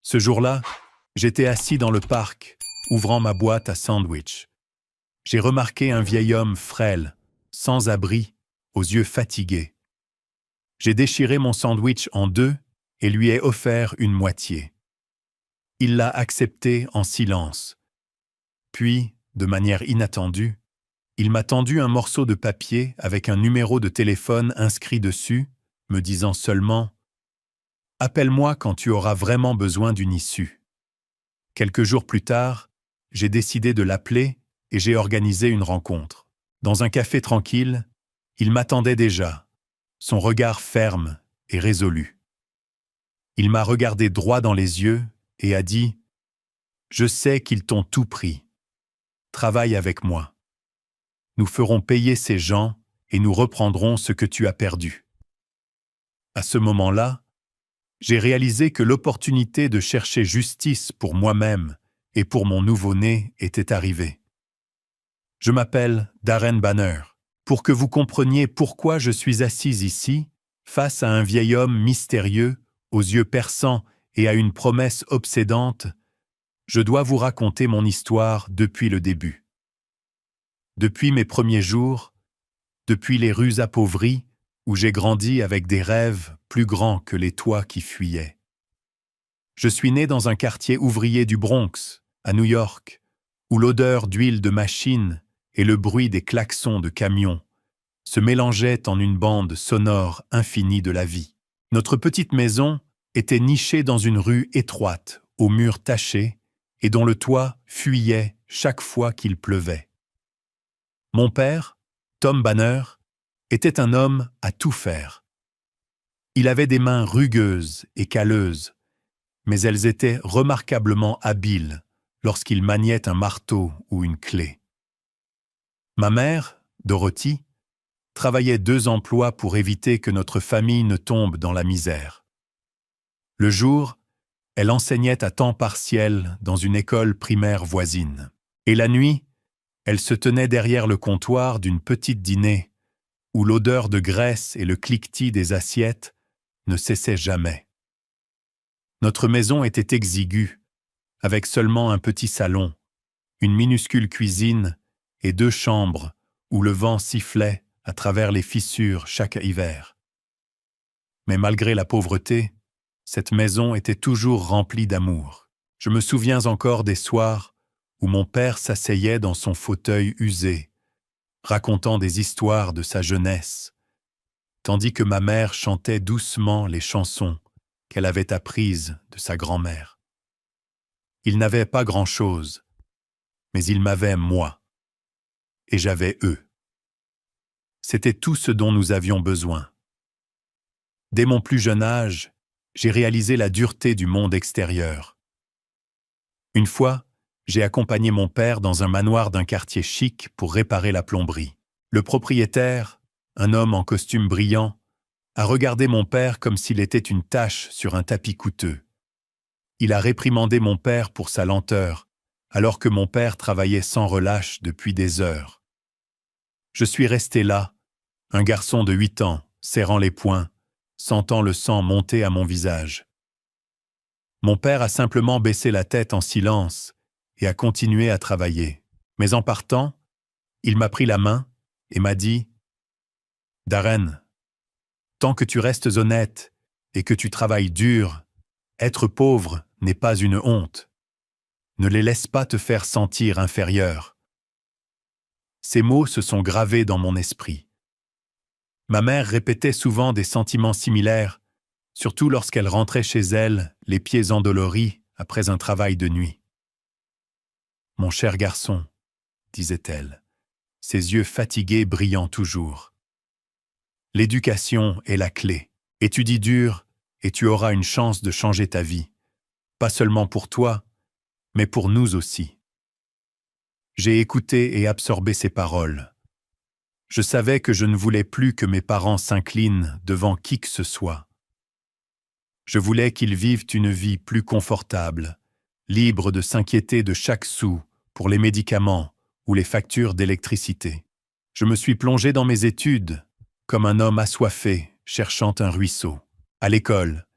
Ce jour-là, j'étais assis dans le parc, ouvrant ma boîte à sandwich. J'ai remarqué un vieil homme frêle, sans abri, aux yeux fatigués. J'ai déchiré mon sandwich en deux et lui ai offert une moitié. Il l'a accepté en silence. Puis, de manière inattendue, il m'a tendu un morceau de papier avec un numéro de téléphone inscrit dessus, me disant seulement « Appelle-moi quand tu auras vraiment besoin d'une issue ». Quelques jours plus tard, j'ai décidé de l'appeler et j'ai organisé une rencontre. Dans un café tranquille, il m'attendait déjà, son regard ferme et résolu. Il m'a regardé droit dans les yeux et a dit « Je sais qu'ils t'ont tout pris. Travaille avec moi. Nous ferons payer ces gens et nous reprendrons ce que tu as perdu. » À ce moment-là, j'ai réalisé que l'opportunité de chercher justice pour moi-même et pour mon nouveau-né était arrivée. Je m'appelle Darren Banner. Pour que vous compreniez pourquoi je suis assise ici, face à un vieil homme mystérieux, aux yeux perçants et à une promesse obsédante, je dois vous raconter mon histoire depuis le début. Depuis mes premiers jours, depuis les rues appauvries, où j'ai grandi avec des rêves plus grands que les toits qui fuyaient. Je suis né dans un quartier ouvrier du Bronx, à New York, où l'odeur d'huile de machine et le bruit des klaxons de camions se mélangeaient en une bande sonore infinie de la vie. Notre petite maison était nichée dans une rue étroite, aux murs tachés, et dont le toit fuyait chaque fois qu'il pleuvait. Mon père, Tom Banner, était un homme à tout faire. Il avait des mains rugueuses et calleuses, mais elles étaient remarquablement habiles lorsqu'il maniait un marteau ou une clé. Ma mère, Dorothy, travaillait 2 emplois pour éviter que notre famille ne tombe dans la misère. Le jour, elle enseignait à temps partiel dans une école primaire voisine. Et la nuit, elle se tenait derrière le comptoir d'une petite dîner où l'odeur de graisse et le cliquetis des assiettes ne cessaient jamais. Notre maison était exiguë, avec seulement un petit salon, une minuscule cuisine et 2 chambres où le vent sifflait à travers les fissures chaque hiver. Mais malgré la pauvreté, cette maison était toujours remplie d'amour. Je me souviens encore des soirs où mon père s'asseyait dans son fauteuil usé, racontant des histoires de sa jeunesse, tandis que ma mère chantait doucement les chansons qu'elle avait apprises de sa grand-mère. Ils n'avaient pas grand-chose, mais ils m'avaient moi, et j'avais eux. C'était tout ce dont nous avions besoin. Dès mon plus jeune âge, j'ai réalisé la dureté du monde extérieur. Une fois, j'ai accompagné mon père dans un manoir d'un quartier chic pour réparer la plomberie. Le propriétaire, un homme en costume brillant, a regardé mon père comme s'il était une tache sur un tapis coûteux. Il a réprimandé mon père pour sa lenteur, alors que mon père travaillait sans relâche depuis des heures. Je suis resté là, un garçon de 8 ans, serrant les poings, sentant le sang monter à mon visage. Mon père a simplement baissé la tête en silence et a continué à travailler. Mais en partant, il m'a pris la main et m'a dit « Darren, tant que tu restes honnête et que tu travailles dur, être pauvre n'est pas une honte. Ne les laisse pas te faire sentir inférieur. » Ces mots se sont gravés dans mon esprit. Ma mère répétait souvent des sentiments similaires, surtout lorsqu'elle rentrait chez elle, les pieds endoloris après un travail de nuit. « Mon cher garçon, » disait-elle, ses yeux fatigués brillant toujours. « L'éducation est la clé. Étudie dur et tu auras une chance de changer ta vie. Pas seulement pour toi, mais pour nous aussi. » J'ai écouté et absorbé ces paroles. Je savais que je ne voulais plus que mes parents s'inclinent devant qui que ce soit. Je voulais qu'ils vivent une vie plus confortable, libre de s'inquiéter de chaque sou pour les médicaments ou les factures d'électricité. Je me suis plongé dans mes études, comme un homme assoiffé cherchant un ruisseau. À l'école,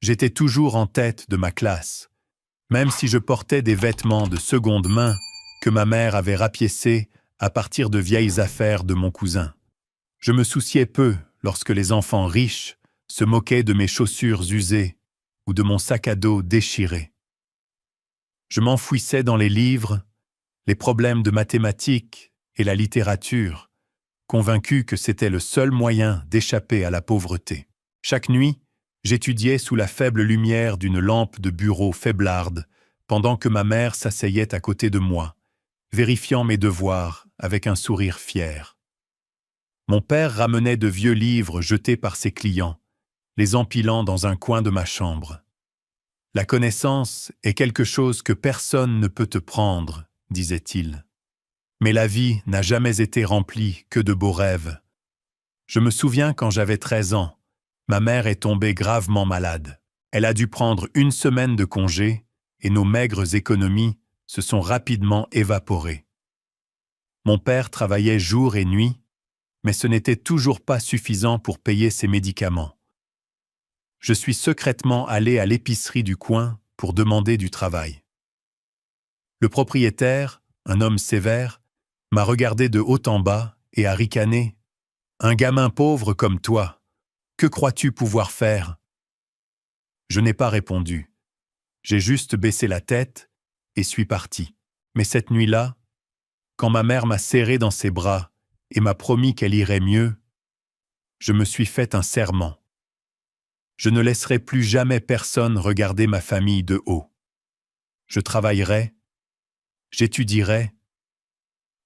j'étais toujours en tête de ma classe, même si je portais des vêtements de seconde main que ma mère avait rapiécés à partir de vieilles affaires de mon cousin. Je me souciais peu lorsque les enfants riches se moquaient de mes chaussures usées ou de mon sac à dos déchiré. Je m'enfouissais dans les livres, les problèmes de mathématiques et la littérature, convaincu que c'était le seul moyen d'échapper à la pauvreté. Chaque nuit, j'étudiais sous la faible lumière d'une lampe de bureau faiblarde, pendant que ma mère s'asseyait à côté de moi, vérifiant mes devoirs avec un sourire fier. Mon père ramenait de vieux livres jetés par ses clients, les empilant dans un coin de ma chambre. « La connaissance est quelque chose que personne ne peut te prendre », disait-il. Mais la vie n'a jamais été remplie que de beaux rêves. Je me souviens quand j'avais 13 ans, ma mère est tombée gravement malade. Elle a dû prendre 1 semaine de congé et nos maigres économies se sont rapidement évaporées. Mon père travaillait jour et nuit, mais ce n'était toujours pas suffisant pour payer ses médicaments. Je suis secrètement allé à l'épicerie du coin pour demander du travail. Le propriétaire, un homme sévère, m'a regardé de haut en bas et a ricané. « Un gamin pauvre comme toi, que crois-tu pouvoir faire ?» Je n'ai pas répondu. J'ai juste baissé la tête et suis parti. Mais cette nuit-là, quand ma mère m'a serré dans ses bras et m'a promis qu'elle irait mieux, je me suis fait un serment. Je ne laisserai plus jamais personne regarder ma famille de haut. Je travaillerai, j'étudierai,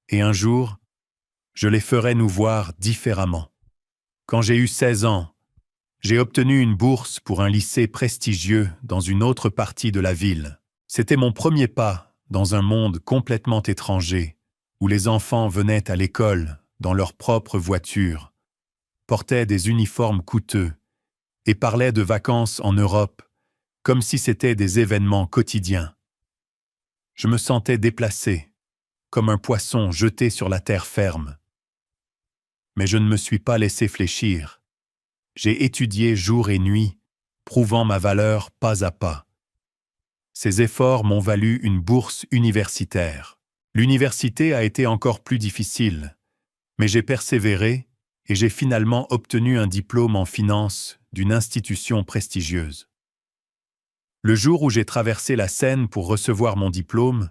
et un jour, je les ferai nous voir différemment. Quand j'ai eu 16 ans, j'ai obtenu une bourse pour un lycée prestigieux dans une autre partie de la ville. C'était mon premier pas dans un monde complètement étranger, où les enfants venaient à l'école dans leur propre voiture, portaient des uniformes coûteux et parlaient de vacances en Europe comme si c'était des événements quotidiens. Je me sentais déplacé, comme un poisson jeté sur la terre ferme. Mais je ne me suis pas laissé fléchir. J'ai étudié jour et nuit, prouvant ma valeur pas à pas. Ces efforts m'ont valu une bourse universitaire. L'université a été encore plus difficile, mais j'ai persévéré et j'ai finalement obtenu un diplôme en finance d'une institution prestigieuse. Le jour où j'ai traversé la Seine pour recevoir mon diplôme,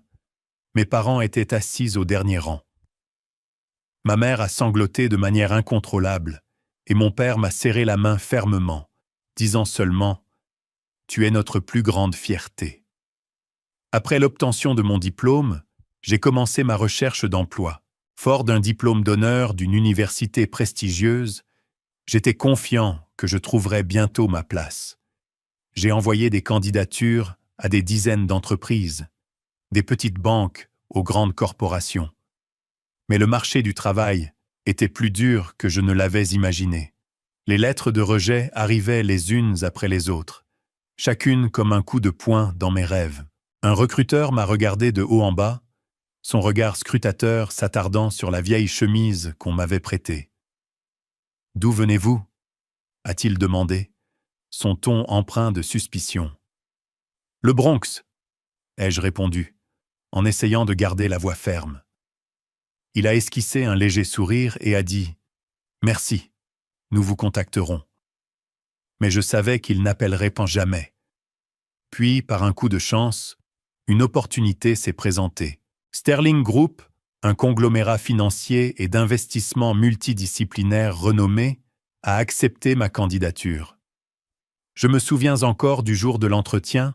mes parents étaient assis au dernier rang. Ma mère a sangloté de manière incontrôlable et mon père m'a serré la main fermement, disant seulement « Tu es notre plus grande fierté ». Après l'obtention de mon diplôme, j'ai commencé ma recherche d'emploi. Fort d'un diplôme d'honneur d'une université prestigieuse, j'étais confiant que je trouverais bientôt ma place. J'ai envoyé des candidatures à des dizaines d'entreprises, des petites banques aux grandes corporations. Mais le marché du travail était plus dur que je ne l'avais imaginé. Les lettres de rejet arrivaient les unes après les autres, chacune comme un coup de poing dans mes rêves. Un recruteur m'a regardé de haut en bas, son regard scrutateur s'attardant sur la vieille chemise qu'on m'avait prêtée. « D'où venez-vous » a-t-il demandé, son ton empreint de suspicion. « Le Bronx » ai-je répondu, en essayant de garder la voix ferme. Il a esquissé un léger sourire et a dit « Merci, nous vous contacterons. » Mais je savais qu'il n'appellerait pas jamais. Puis, par un coup de chance, une opportunité s'est présentée. Sterling Group, un conglomérat financier et d'investissement multidisciplinaire renommé, a accepté ma candidature. Je me souviens encore du jour de l'entretien,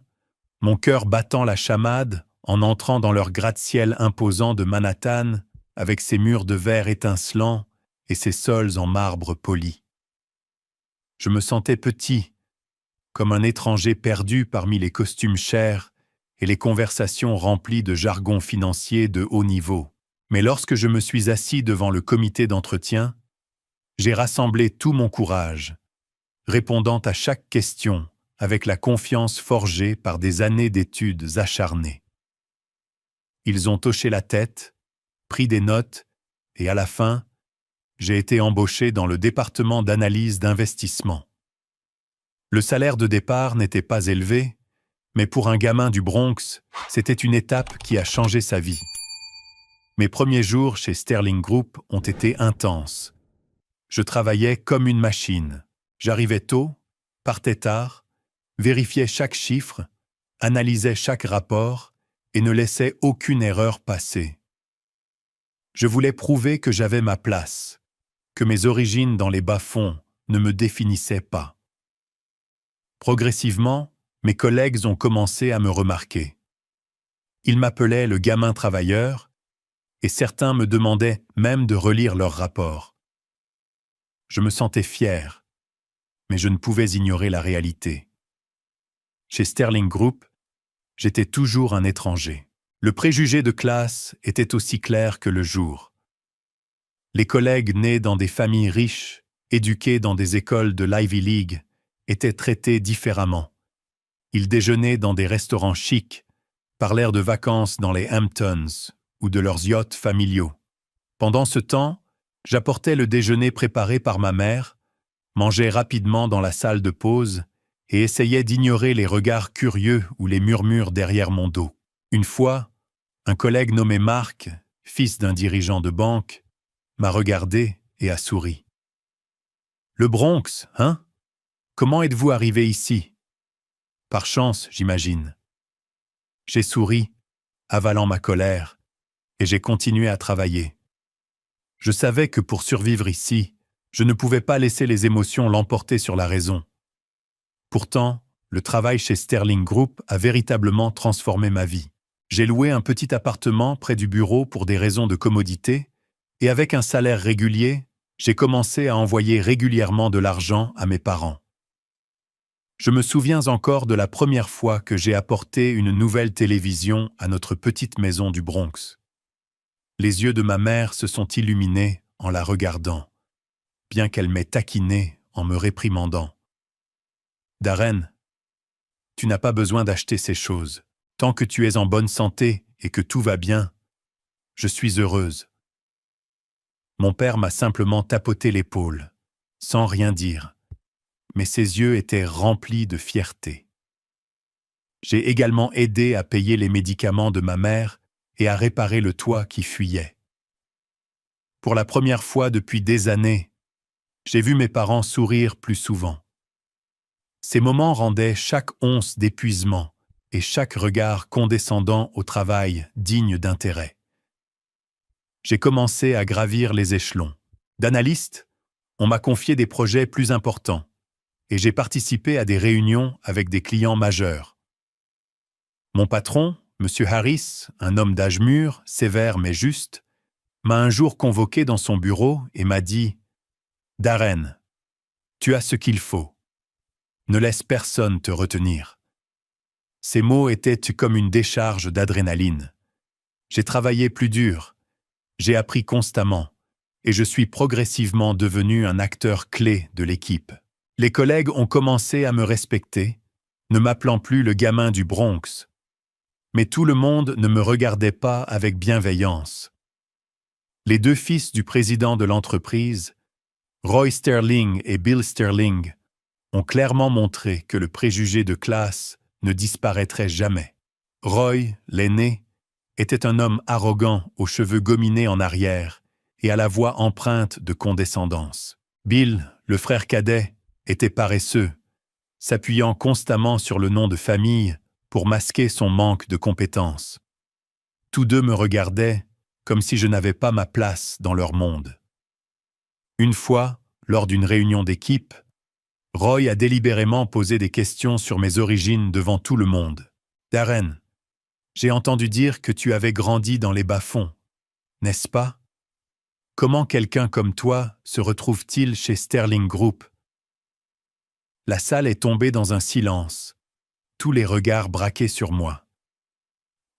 mon cœur battant la chamade en entrant dans leur gratte-ciel imposant de Manhattan avec ses murs de verre étincelants et ses sols en marbre poli. Je me sentais petit, comme un étranger perdu parmi les costumes chers et les conversations remplies de jargon financier de haut niveau. Mais lorsque je me suis assis devant le comité d'entretien, j'ai rassemblé tout mon courage, répondant à chaque question avec la confiance forgée par des années d'études acharnées. Ils ont hoché la tête, pris des notes, et à la fin, j'ai été embauché dans le département d'analyse d'investissement. Le salaire de départ n'était pas élevé, Mais pour un gamin du Bronx, c'était une étape qui a changé sa vie. Mes premiers jours chez Sterling Group ont été intenses. Je travaillais comme une machine. J'arrivais tôt, partais tard, vérifiais chaque chiffre, analysais chaque rapport et ne laissais aucune erreur passer. Je voulais prouver que j'avais ma place, que mes origines dans les bas-fonds ne me définissaient pas. Progressivement, mes collègues ont commencé à me remarquer. Ils m'appelaient le gamin travailleur et certains me demandaient même de relire leurs rapports. Je me sentais fier, mais je ne pouvais ignorer la réalité. Chez Sterling Group, j'étais toujours un étranger. Le préjugé de classe était aussi clair que le jour. Les collègues nés dans des familles riches, éduqués dans des écoles de l'Ivy League, étaient traités différemment. Ils déjeunaient dans des restaurants chics, parlèrent de vacances dans les Hamptons ou de leurs yachts familiaux. Pendant ce temps, j'apportais le déjeuner préparé par ma mère, mangeais rapidement dans la salle de pause et essayais d'ignorer les regards curieux ou les murmures derrière mon dos. Une fois, un collègue nommé Mark, fils d'un dirigeant de banque, m'a regardé et a souri. « Le Bronx, hein? Comment êtes-vous arrivé ici? » « Par chance, j'imagine. » J'ai souri, avalant ma colère, et j'ai continué à travailler. Je savais que pour survivre ici, je ne pouvais pas laisser les émotions l'emporter sur la raison. Pourtant, le travail chez Sterling Group a véritablement transformé ma vie. J'ai loué un petit appartement près du bureau pour des raisons de commodité, et avec un salaire régulier, j'ai commencé à envoyer régulièrement de l'argent à mes parents. Je me souviens encore de la première fois que j'ai apporté une nouvelle télévision à notre petite maison du Bronx. Les yeux de ma mère se sont illuminés en la regardant, bien qu'elle m'ait taquiné en me réprimandant. « Darren, tu n'as pas besoin d'acheter ces choses. Tant que tu es en bonne santé et que tout va bien, je suis heureuse. » Mon père m'a simplement tapoté l'épaule, sans rien dire, mais ses yeux étaient remplis de fierté. J'ai également aidé à payer les médicaments de ma mère et à réparer le toit qui fuyait. Pour la première fois depuis des années, j'ai vu mes parents sourire plus souvent. Ces moments rendaient chaque once d'épuisement et chaque regard condescendant au travail digne d'intérêt. J'ai commencé à gravir les échelons. D'analyste, on m'a confié des projets plus importants et j'ai participé à des réunions avec des clients majeurs. Mon patron, M. Harris, un homme d'âge mûr, sévère mais juste, m'a un jour convoqué dans son bureau et m'a dit « Darren, tu as ce qu'il faut. Ne laisse personne te retenir. » Ces mots étaient comme une décharge d'adrénaline. J'ai travaillé plus dur, j'ai appris constamment et je suis progressivement devenu un acteur clé de l'équipe. Les collègues ont commencé à me respecter, ne m'appelant plus le gamin du Bronx. Mais tout le monde ne me regardait pas avec bienveillance. Les deux fils du président de l'entreprise, Roy Sterling et Bill Sterling, ont clairement montré que le préjugé de classe ne disparaîtrait jamais. Roy, l'aîné, était un homme arrogant aux cheveux gominés en arrière et à la voix empreinte de condescendance. Bill, le frère cadet, était paresseux, s'appuyant constamment sur le nom de famille pour masquer son manque de compétences. Tous deux me regardaient comme si je n'avais pas ma place dans leur monde. Une fois, lors d'une réunion d'équipe, Roy a délibérément posé des questions sur mes origines devant tout le monde. « Darren, j'ai entendu dire que tu avais grandi dans les bas-fonds, n'est-ce pas? Comment quelqu'un comme toi se retrouve-t-il chez Sterling Group ?» La salle est tombée dans un silence, tous les regards braqués sur moi.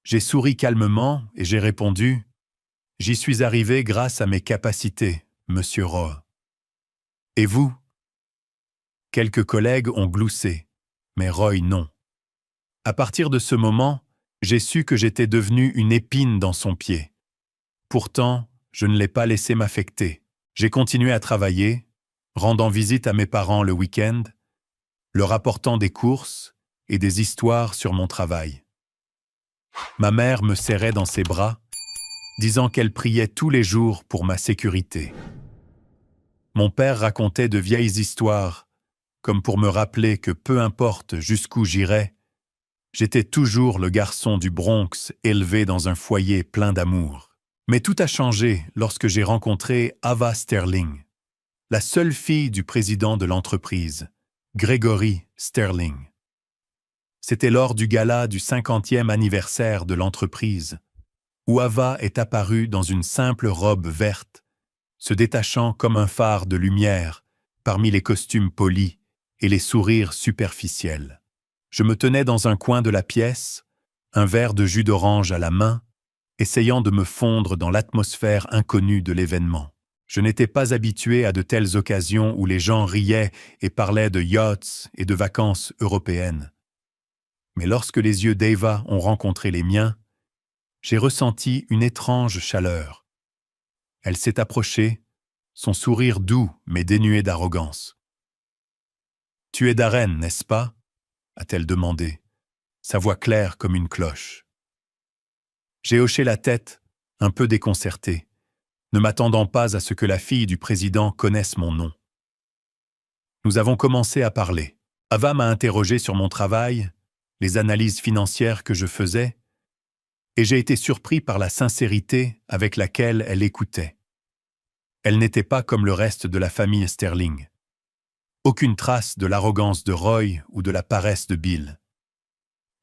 J'ai souri calmement et j'ai répondu « J'y suis arrivé grâce à mes capacités, Monsieur Roy. » « Et vous ?» Quelques collègues ont gloussé, mais Roy non. À partir de ce moment, j'ai su que j'étais devenu une épine dans son pied. Pourtant, je ne l'ai pas laissé m'affecter. J'ai continué à travailler, rendant visite à mes parents le week-end, leur apportant des courses et des histoires sur mon travail. Ma mère me serrait dans ses bras, disant qu'elle priait tous les jours pour ma sécurité. Mon père racontait de vieilles histoires, comme pour me rappeler que peu importe jusqu'où j'irais, j'étais toujours le garçon du Bronx élevé dans un foyer plein d'amour. Mais tout a changé lorsque j'ai rencontré Ava Sterling, la seule fille du président de l'entreprise, Gregory Sterling. C'était lors du gala du 50e anniversaire de l'entreprise, où Ava est apparue dans une simple robe verte, se détachant comme un phare de lumière parmi les costumes polis et les sourires superficiels. Je me tenais dans un coin de la pièce, un verre de jus d'orange à la main, essayant de me fondre dans l'atmosphère inconnue de l'événement. Je n'étais pas habitué à de telles occasions où les gens riaient et parlaient de yachts et de vacances européennes. Mais lorsque les yeux d'Ava ont rencontré les miens, j'ai ressenti une étrange chaleur. Elle s'est approchée, son sourire doux mais dénué d'arrogance. « Tu es Darren, n'est-ce pas ?» a-t-elle demandé, sa voix claire comme une cloche. J'ai hoché la tête, un peu déconcerté, ne m'attendant pas à ce que la fille du président connaisse mon nom. Nous avons commencé à parler. Ava m'a interrogé sur mon travail, les analyses financières que je faisais, et j'ai été surpris par la sincérité avec laquelle elle écoutait. Elle n'était pas comme le reste de la famille Sterling. Aucune trace de l'arrogance de Roy ou de la paresse de Bill.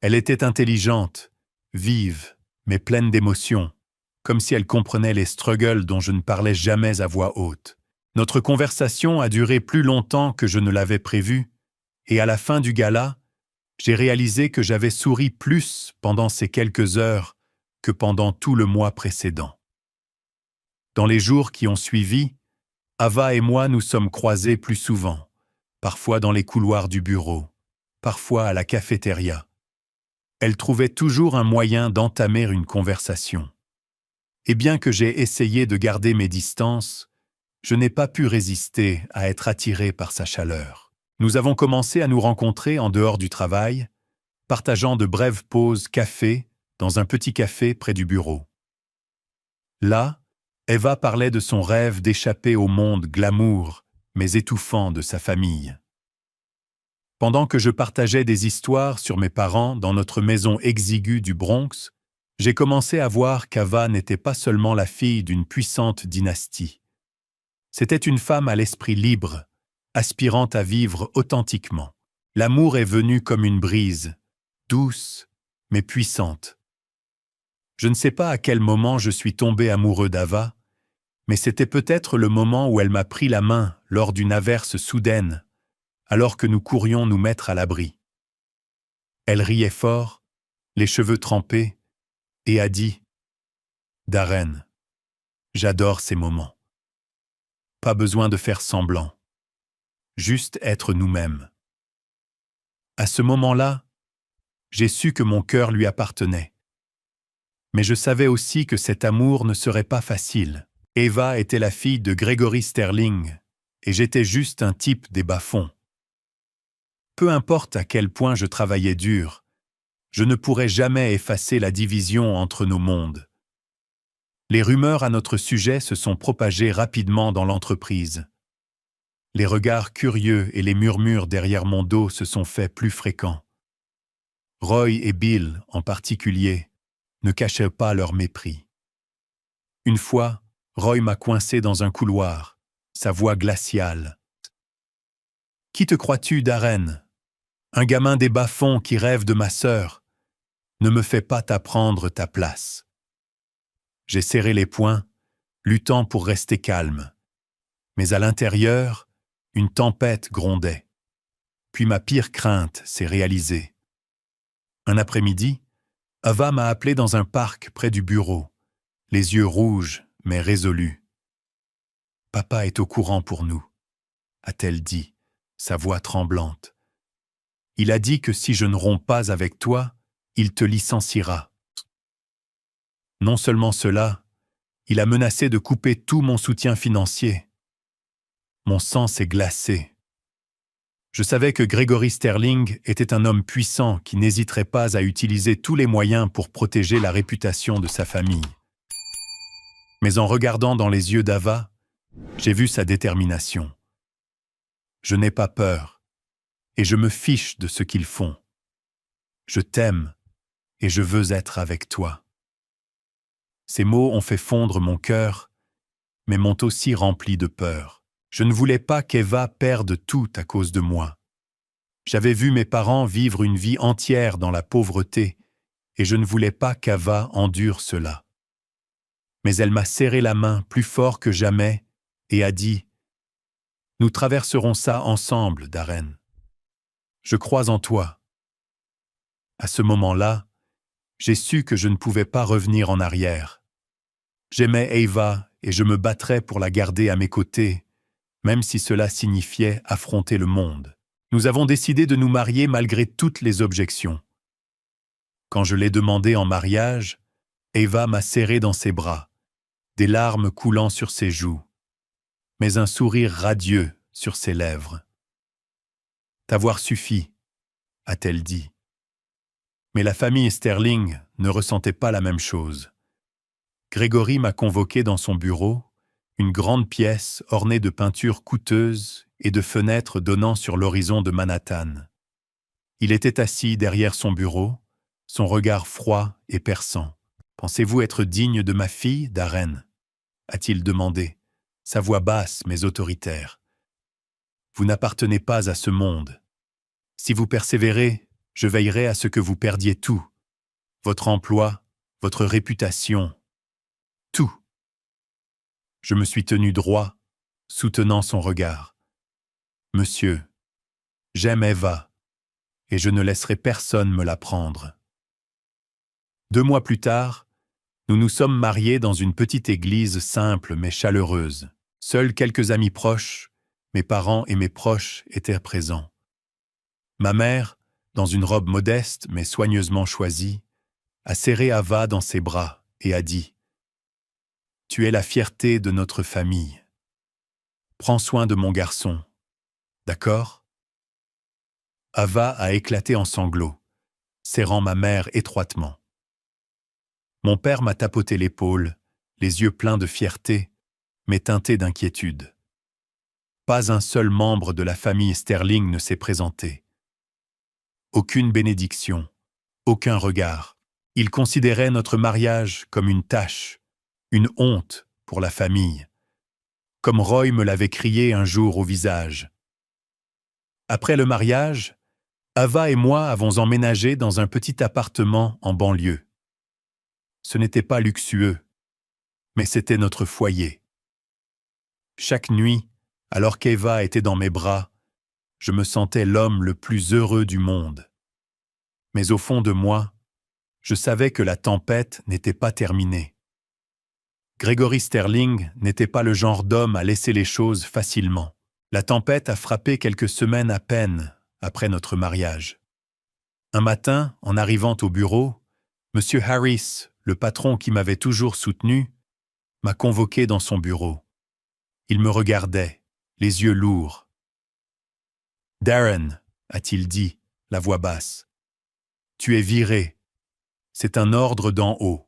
Elle était intelligente, vive, mais pleine d'émotions, comme si elle comprenait les struggles dont je ne parlais jamais à voix haute. Notre conversation a duré plus longtemps que je ne l'avais prévu, et à la fin du gala, j'ai réalisé que j'avais souri plus pendant ces quelques heures que pendant tout le mois précédent. Dans les jours qui ont suivi, Ava et moi nous sommes croisés plus souvent, parfois dans les couloirs du bureau, parfois à la cafétéria. Elle trouvait toujours un moyen d'entamer une conversation. Et bien que j'ai essayé de garder mes distances, je n'ai pas pu résister à être attiré par sa chaleur. Nous avons commencé à nous rencontrer en dehors du travail, partageant de brèves pauses café dans un petit café près du bureau. Là, Ava parlait de son rêve d'échapper au monde glamour, mais étouffant de sa famille. Pendant que je partageais des histoires sur mes parents dans notre maison exiguë du Bronx, j'ai commencé à voir qu'Ava n'était pas seulement la fille d'une puissante dynastie. C'était une femme à l'esprit libre, aspirant à vivre authentiquement. L'amour est venu comme une brise, douce, mais puissante. Je ne sais pas à quel moment je suis tombé amoureux d'Ava, mais c'était peut-être le moment où elle m'a pris la main lors d'une averse soudaine, alors que nous courions nous mettre à l'abri. Elle riait fort, les cheveux trempés, et a dit « Darren, j'adore ces moments. Pas besoin de faire semblant, juste être nous-mêmes. » À ce moment-là, j'ai su que mon cœur lui appartenait. Mais je savais aussi que cet amour ne serait pas facile. Ava était la fille de Gregory Sterling, et j'étais juste un type des bas-fonds. Peu importe à quel point je travaillais dur, je ne pourrais jamais effacer la division entre nos mondes. Les rumeurs à notre sujet se sont propagées rapidement dans l'entreprise. Les regards curieux et les murmures derrière mon dos se sont faits plus fréquents. Roy et Bill, en particulier, ne cachaient pas leur mépris. Une fois, Roy m'a coincé dans un couloir, sa voix glaciale. « Qui te crois-tu, Darren? Un gamin des bas-fonds qui rêve de ma sœur. Ne me fais pas t'apprendre ta place. » J'ai serré les poings, luttant pour rester calme. Mais à l'intérieur, une tempête grondait. Puis ma pire crainte s'est réalisée. Un après-midi, Ava m'a appelé dans un parc près du bureau, les yeux rouges mais résolus. « Papa est au courant pour nous, » a-t-elle dit, sa voix tremblante. « Il a dit que si je ne romps pas avec toi, il te licenciera. » Non seulement cela, il a menacé de couper tout mon soutien financier. Mon sang s'est glacé. Je savais que Gregory Sterling était un homme puissant qui n'hésiterait pas à utiliser tous les moyens pour protéger la réputation de sa famille. Mais en regardant dans les yeux d'Ava, j'ai vu sa détermination. Je n'ai pas peur, et je me fiche de ce qu'ils font. Je t'aime, et je veux être avec toi. Ces mots ont fait fondre mon cœur, mais m'ont aussi rempli de peur. Je ne voulais pas qu'Eva perde tout à cause de moi. J'avais vu mes parents vivre une vie entière dans la pauvreté, et je ne voulais pas qu'Ava endure cela. Mais elle m'a serré la main plus fort que jamais et a dit « Nous traverserons ça ensemble, Darren. Je crois en toi. » À ce moment-là, j'ai su que je ne pouvais pas revenir en arrière. J'aimais Eva et je me battrais pour la garder à mes côtés, même si cela signifiait affronter le monde. Nous avons décidé de nous marier malgré toutes les objections. Quand je l'ai demandé en mariage, Eva m'a serré dans ses bras, des larmes coulant sur ses joues, mais un sourire radieux sur ses lèvres. « T'avoir suffi », a-t-elle dit. Mais la famille Sterling ne ressentait pas la même chose. Gregory m'a convoqué dans son bureau, une grande pièce ornée de peintures coûteuses et de fenêtres donnant sur l'horizon de Manhattan. Il était assis derrière son bureau, son regard froid et perçant. « Pensez-vous être digne de ma fille, Darren ?» a-t-il demandé, sa voix basse mais autoritaire. « Vous n'appartenez pas à ce monde. Si vous persévérez, je veillerai à ce que vous perdiez tout. Votre emploi, votre réputation, tout. » Je me suis tenu droit, soutenant son regard. « Monsieur, j'aime Eva, et je ne laisserai personne me la prendre. » 2 mois plus tard, nous nous sommes mariés dans une petite église simple mais chaleureuse. Seuls quelques amis proches, mes parents et mes proches étaient présents. Ma mère, dans une robe modeste mais soigneusement choisie, a serré Ava dans ses bras et a dit « Tu es la fierté de notre famille. Prends soin de mon garçon. D'accord ?» Ava a éclaté en sanglots, serrant ma mère étroitement. Mon père m'a tapoté l'épaule, les yeux pleins de fierté, mais teintés d'inquiétude. Pas un seul membre de la famille Sterling ne s'est présenté. Aucune bénédiction, aucun regard. Ils considéraient notre mariage comme une tâche, une honte pour la famille, comme Roy me l'avait crié un jour au visage. Après le mariage, Ava et moi avons emménagé dans un petit appartement en banlieue. Ce n'était pas luxueux, mais c'était notre foyer. Chaque nuit, alors qu'Eva était dans mes bras, je me sentais l'homme le plus heureux du monde. Mais au fond de moi, je savais que la tempête n'était pas terminée. Gregory Sterling n'était pas le genre d'homme à laisser les choses facilement. La tempête a frappé quelques semaines à peine après notre mariage. Un matin, en arrivant au bureau, M. Harris, le patron qui m'avait toujours soutenu, m'a convoqué dans son bureau. Il me regardait, les yeux lourds. « Darren, » a-t-il dit, la voix basse, « tu es viré. C'est un ordre d'en haut. »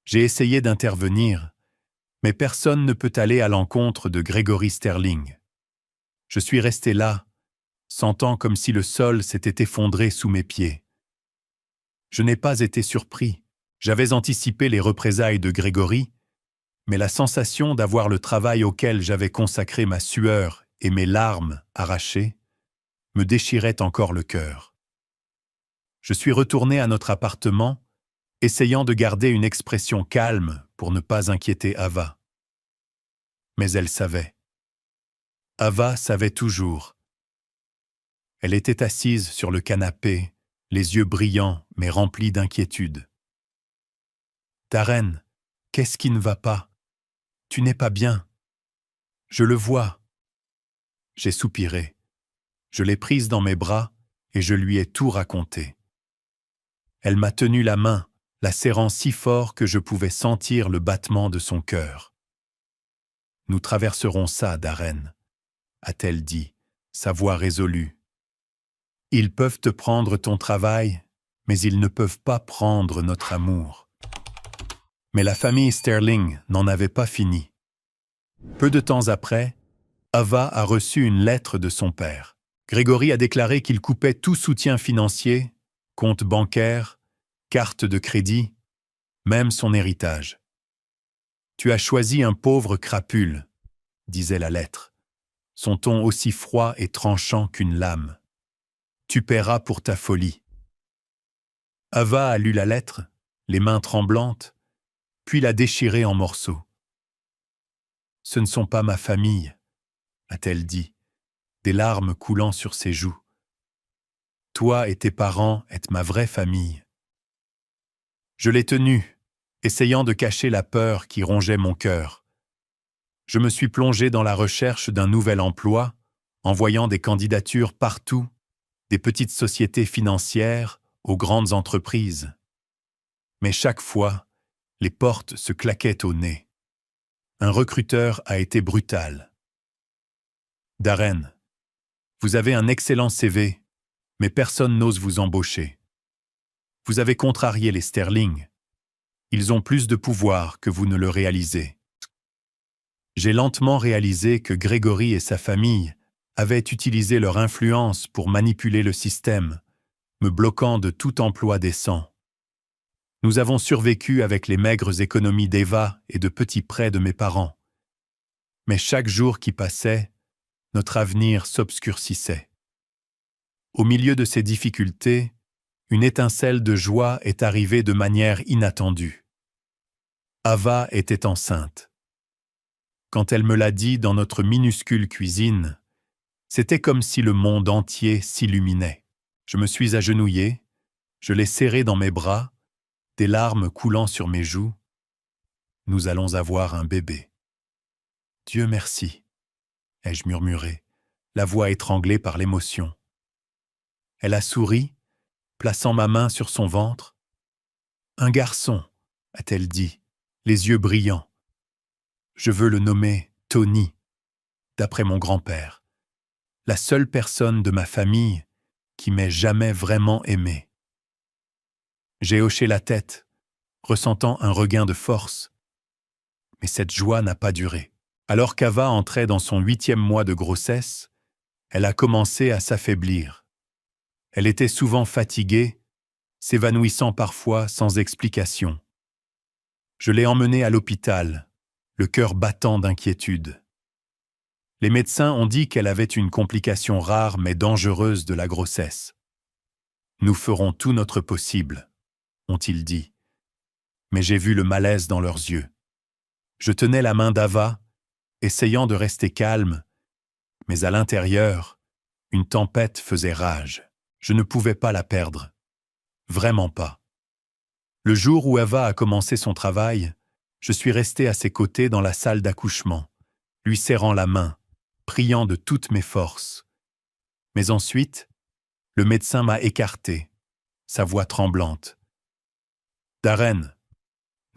J'ai essayé d'intervenir, mais personne ne peut aller à l'encontre de Gregory Sterling. Je suis resté là, sentant comme si le sol s'était effondré sous mes pieds. Je n'ai pas été surpris. J'avais anticipé les représailles de Gregory, mais la sensation d'avoir le travail auquel j'avais consacré ma sueur et mes larmes arrachées me déchirait encore le cœur. Je suis retourné à notre appartement, essayant de garder une expression calme pour ne pas inquiéter Ava. Mais elle savait. Ava savait toujours. Elle était assise sur le canapé, les yeux brillants mais remplis d'inquiétude. « Darren, qu'est-ce qui ne va pas? Tu n'es pas bien. Je le vois. » J'ai soupiré. Je l'ai prise dans mes bras et je lui ai tout raconté. Elle m'a tenu la main, la serrant si fort que je pouvais sentir le battement de son cœur. « Nous traverserons ça, Darren, » a-t-elle dit, sa voix résolue. Ils peuvent te prendre ton travail, mais ils ne peuvent pas prendre notre amour. Mais la famille Sterling n'en avait pas fini. Peu de temps après, Ava a reçu une lettre de son père. Grégory a déclaré qu'il coupait tout soutien financier, compte bancaire, carte de crédit, même son héritage. « Tu as choisi un pauvre crapule », disait la lettre, son ton aussi froid et tranchant qu'une lame. « Tu paieras pour ta folie. » Ava a lu la lettre, les mains tremblantes, puis l'a déchirée en morceaux. « Ce ne sont pas ma famille », a-t-elle dit, des larmes coulant sur ses joues. « Toi et tes parents êtes ma vraie famille. » Je l'ai tenue, essayant de cacher la peur qui rongeait mon cœur. Je me suis plongé dans la recherche d'un nouvel emploi, envoyant des candidatures partout, des petites sociétés financières aux grandes entreprises. Mais chaque fois, les portes se claquaient au nez. Un recruteur a été brutal. « Darren, vous avez un excellent CV, mais personne n'ose vous embaucher. Vous avez contrarié les Sterling. Ils ont plus de pouvoir que vous ne le réalisez. » J'ai lentement réalisé que Grégory et sa famille avaient utilisé leur influence pour manipuler le système, me bloquant de tout emploi décent. Nous avons survécu avec les maigres économies d'Eva et de petits prêts de mes parents. Mais chaque jour qui passait, notre avenir s'obscurcissait. Au milieu de ces difficultés, une étincelle de joie est arrivée de manière inattendue. Ava était enceinte. Quand elle me l'a dit dans notre minuscule cuisine, c'était comme si le monde entier s'illuminait. Je me suis agenouillé, je l'ai serrée dans mes bras, des larmes coulant sur mes joues. Nous allons avoir un bébé. « Dieu merci », ai-je murmuré, la voix étranglée par l'émotion. Elle a souri, plaçant ma main sur son ventre. « Un garçon », a-t-elle dit, les yeux brillants. « Je veux le nommer Tony, d'après mon grand-père, la seule personne de ma famille qui m'ait jamais vraiment aimé. » J'ai hoché la tête, ressentant un regain de force. Mais cette joie n'a pas duré. Alors qu'Ava entrait dans son 8e mois de grossesse, elle a commencé à s'affaiblir. Elle était souvent fatiguée, s'évanouissant parfois sans explication. Je l'ai emmenée à l'hôpital, le cœur battant d'inquiétude. Les médecins ont dit qu'elle avait une complication rare mais dangereuse de la grossesse. « Nous ferons tout notre possible », ont-ils dit. Mais j'ai vu le malaise dans leurs yeux. Je tenais la main d'Ava, essayant de rester calme, mais à l'intérieur, une tempête faisait rage. Je ne pouvais pas la perdre. Vraiment pas. Le jour où Ava a commencé son travail, je suis resté à ses côtés dans la salle d'accouchement, lui serrant la main, priant de toutes mes forces. Mais ensuite, le médecin m'a écarté, sa voix tremblante. « Darren,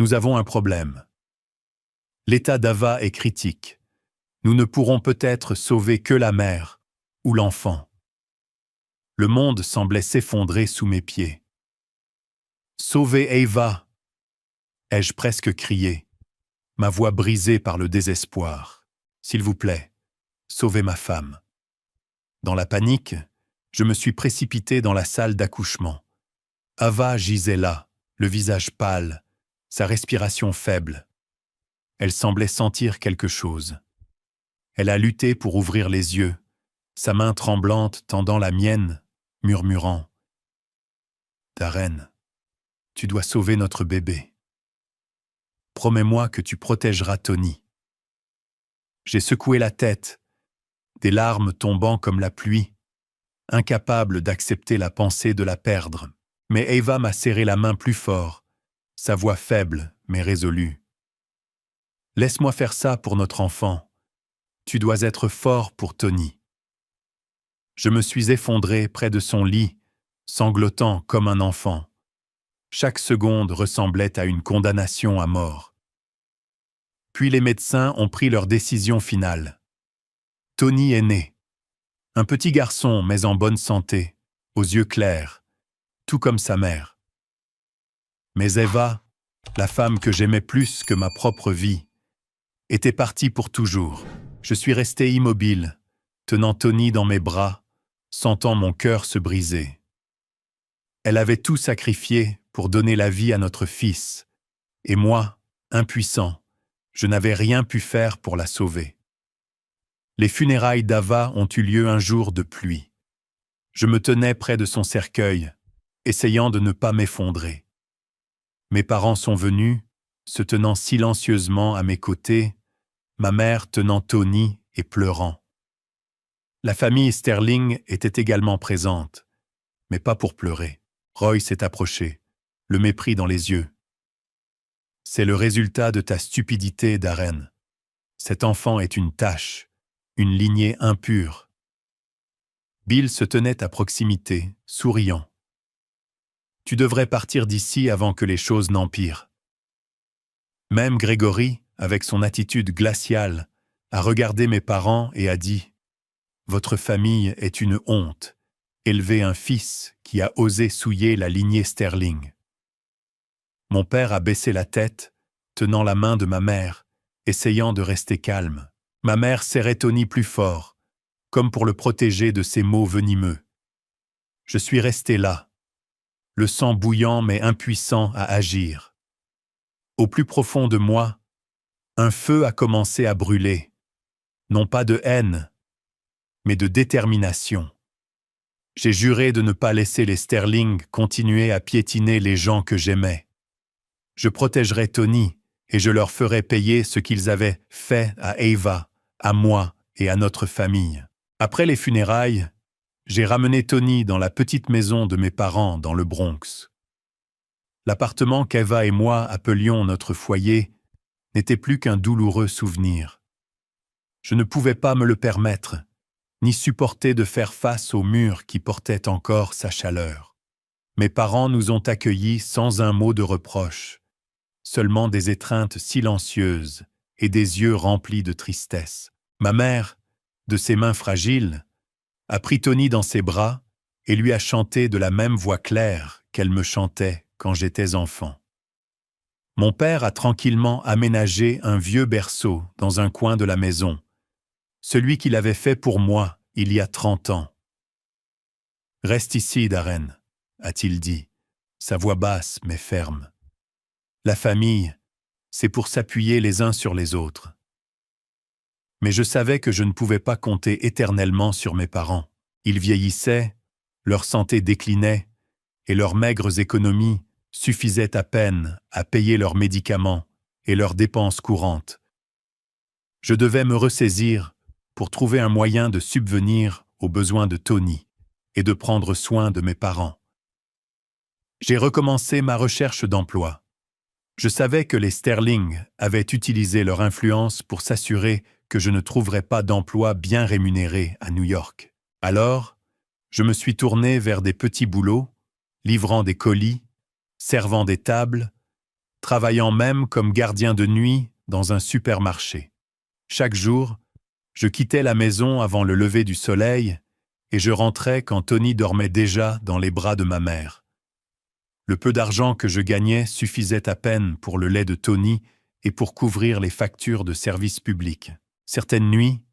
nous avons un problème. L'état d'Ava est critique. Nous ne pourrons peut-être sauver que la mère ou l'enfant. » Le monde semblait s'effondrer sous mes pieds. « Sauvez Eva !» ai-je presque crié, ma voix brisée par le désespoir. « S'il vous plaît, sauvez ma femme. » Dans la panique, je me suis précipité dans la salle d'accouchement. Ava gisait là, le visage pâle, sa respiration faible. Elle semblait sentir quelque chose. Elle a lutté pour ouvrir les yeux, sa main tremblante tendant la mienne, murmurant « Darren, tu dois sauver notre bébé. Promets-moi que tu protégeras Tony. » J'ai secoué la tête, des larmes tombant comme la pluie, incapable d'accepter la pensée de la perdre. Mais Eva m'a serré la main plus fort, sa voix faible mais résolue. « Laisse-moi faire ça pour notre enfant. Tu dois être fort pour Tony. » Je me suis effondré près de son lit, sanglotant comme un enfant. Chaque seconde ressemblait à une condamnation à mort. Puis les médecins ont pris leur décision finale. Tony est né. Un petit garçon, mais en bonne santé, aux yeux clairs, tout comme sa mère. Mais Eva, la femme que j'aimais plus que ma propre vie, était partie pour toujours. Je suis resté immobile, tenant Tony dans mes bras, sentant mon cœur se briser. Elle avait tout sacrifié pour donner la vie à notre fils, et moi, impuissant, je n'avais rien pu faire pour la sauver. Les funérailles d'Ava ont eu lieu un jour de pluie. Je me tenais près de son cercueil, essayant de ne pas m'effondrer. Mes parents sont venus, se tenant silencieusement à mes côtés, ma mère tenant Tony et pleurant. La famille Sterling était également présente, mais pas pour pleurer. Roy s'est approché, le mépris dans les yeux. « C'est le résultat de ta stupidité, Darren. Cet enfant est une tache, une lignée impure. » Bill se tenait à proximité, souriant. « Tu devrais partir d'ici avant que les choses n'empirent. » Même Gregory, avec son attitude glaciale, a regardé mes parents et a dit « Votre famille est une honte. Élever un fils qui a osé souiller la lignée Sterling. » Mon père a baissé la tête, tenant la main de ma mère, essayant de rester calme. Ma mère serrait Tony plus fort, comme pour le protéger de ses mots venimeux. Je suis resté là, le sang bouillant mais impuissant à agir. Au plus profond de moi, un feu a commencé à brûler, non pas de haine, mais de détermination. J'ai juré de ne pas laisser les Sterling continuer à piétiner les gens que j'aimais. Je protégerai Tony et je leur ferai payer ce qu'ils avaient fait à Ava, à moi et à notre famille. Après les funérailles, j'ai ramené Tony dans la petite maison de mes parents dans le Bronx. L'appartement qu'Eva et moi appelions notre foyer n'était plus qu'un douloureux souvenir. Je ne pouvais pas me le permettre, ni supporter de faire face au mur qui portait encore sa chaleur. Mes parents nous ont accueillis sans un mot de reproche, seulement des étreintes silencieuses et des yeux remplis de tristesse. Ma mère, de ses mains fragiles, a pris Tony dans ses bras et lui a chanté de la même voix claire qu'elle me chantait quand j'étais enfant. Mon père a tranquillement aménagé un vieux berceau dans un coin de la maison, celui qu'il avait fait pour moi il y a 30 ans. « Reste ici, Darren », a-t-il dit, sa voix basse mais ferme. La famille, c'est pour s'appuyer les uns sur les autres. Mais je savais que je ne pouvais pas compter éternellement sur mes parents. Ils vieillissaient, leur santé déclinait, et leurs maigres économies suffisaient à peine à payer leurs médicaments et leurs dépenses courantes. Je devais me ressaisir pour trouver un moyen de subvenir aux besoins de Tony et de prendre soin de mes parents. J'ai recommencé ma recherche d'emploi. Je savais que les Sterling avaient utilisé leur influence pour s'assurer que je ne trouverais pas d'emploi bien rémunéré à New York. Alors, je me suis tourné vers des petits boulots, livrant des colis, servant des tables, travaillant même comme gardien de nuit dans un supermarché. Chaque jour, je quittais la maison avant le lever du soleil et je rentrais quand Tony dormait déjà dans les bras de ma mère. Le peu d'argent que je gagnais suffisait à peine pour le lait de Tony et pour couvrir les factures de services publics. Certaines nuits,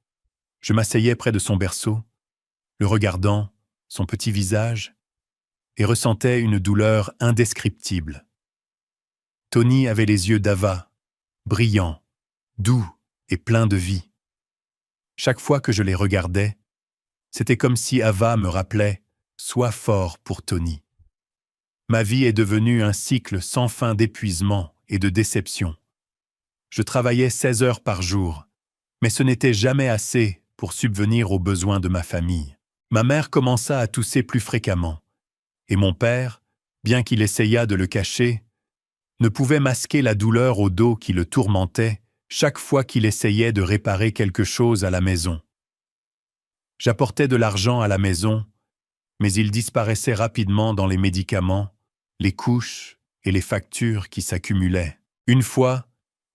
je m'asseyais près de son berceau, le regardant, son petit visage, et ressentais une douleur indescriptible. Tony avait les yeux d'Ava, brillants, doux et pleins de vie. Chaque fois que je les regardais, c'était comme si Ava me rappelait « Sois fort pour Tony ». Ma vie est devenue un cycle sans fin d'épuisement et de déception. Je travaillais 16 heures par jour, mais ce n'était jamais assez pour subvenir aux besoins de ma famille. Ma mère commença à tousser plus fréquemment, et mon père, bien qu'il essayât de le cacher, ne pouvait masquer la douleur au dos qui le tourmentait chaque fois qu'il essayait de réparer quelque chose à la maison. J'apportais de l'argent à la maison, mais il disparaissait rapidement dans les médicaments, les couches et les factures qui s'accumulaient. Une fois,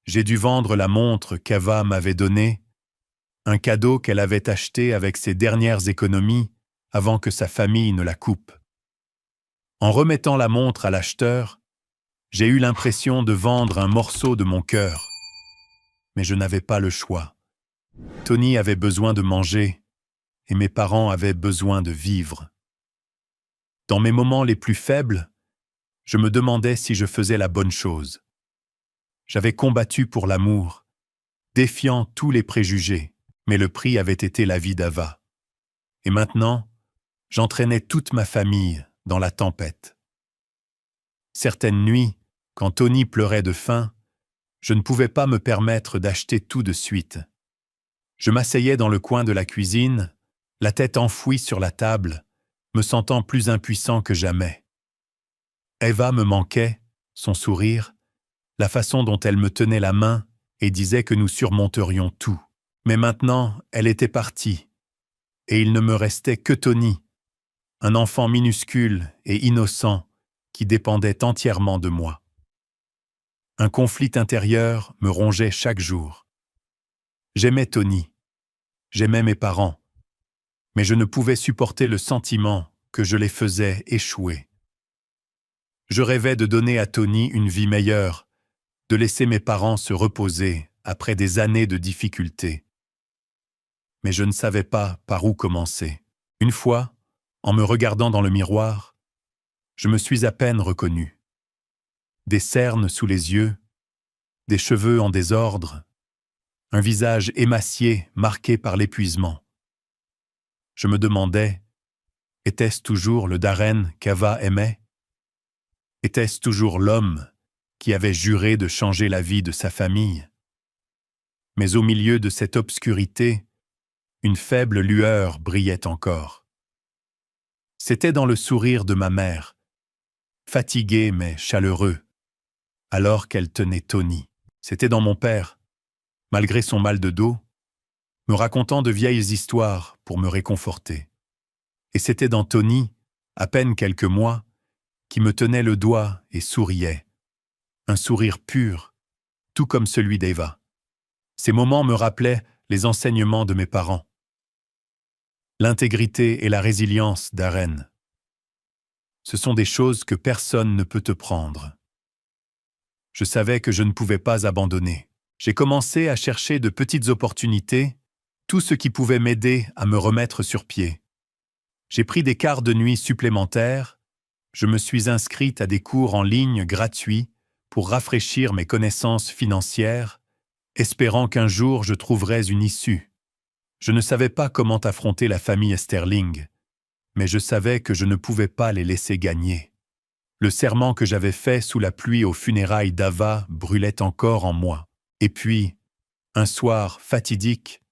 j'ai dû vendre la montre qu'Ava m'avait donnée, un cadeau qu'elle avait acheté avec ses dernières économies avant que sa famille ne la coupe. En remettant la montre à l'acheteur, j'ai eu l'impression de vendre un morceau de mon cœur. Mais je n'avais pas le choix. Tony avait besoin de manger et mes parents avaient besoin de vivre. Dans mes moments les plus faibles, je me demandais si je faisais la bonne chose. J'avais combattu pour l'amour, défiant tous les préjugés, mais le prix avait été la vie d'Ava. Et maintenant, j'entraînais toute ma famille dans la tempête. Certaines nuits, quand Tony pleurait de faim, je ne pouvais pas me permettre d'acheter tout de suite. Je m'asseyais dans le coin de la cuisine, la tête enfouie sur la table, me sentant plus impuissant que jamais. Eva me manquait, son sourire, la façon dont elle me tenait la main et disait que nous surmonterions tout. Mais maintenant, elle était partie, et il ne me restait que Tony, un enfant minuscule et innocent qui dépendait entièrement de moi. Un conflit intérieur me rongeait chaque jour. J'aimais Tony, j'aimais mes parents, mais je ne pouvais supporter le sentiment que je les faisais échouer. Je rêvais de donner à Tony une vie meilleure, de laisser mes parents se reposer après des années de difficultés. Mais je ne savais pas par où commencer. Une fois, en me regardant dans le miroir, je me suis à peine reconnu. Des cernes sous les yeux, des cheveux en désordre, un visage émacié marqué par l'épuisement. Je me demandais, était-ce toujours le Darren qu'Ava aimait? Était-ce toujours l'homme qui avait juré de changer la vie de sa famille? Mais au milieu de cette obscurité, une faible lueur brillait encore. C'était dans le sourire de ma mère, fatigué mais chaleureux, alors qu'elle tenait Tony. C'était dans mon père, malgré son mal de dos, me racontant de vieilles histoires pour me réconforter. Et c'était dans Tony, à peine quelques mois, qui me tenait le doigt et souriait. Un sourire pur, tout comme celui d'Eva. Ces moments me rappelaient les enseignements de mes parents. L'intégrité et la résilience d'Aren. Ce sont des choses que personne ne peut te prendre. Je savais que je ne pouvais pas abandonner. J'ai commencé à chercher de petites opportunités, tout ce qui pouvait m'aider à me remettre sur pied. J'ai pris des quarts de nuit supplémentaires, je me suis inscrite à des cours en ligne gratuits pour rafraîchir mes connaissances financières, espérant qu'un jour je trouverais une issue. Je ne savais pas comment affronter la famille Sterling, mais je savais que je ne pouvais pas les laisser gagner. Le serment que j'avais fait sous la pluie aux funérailles d'Ava brûlait encore en moi. Et puis, un soir fatidique,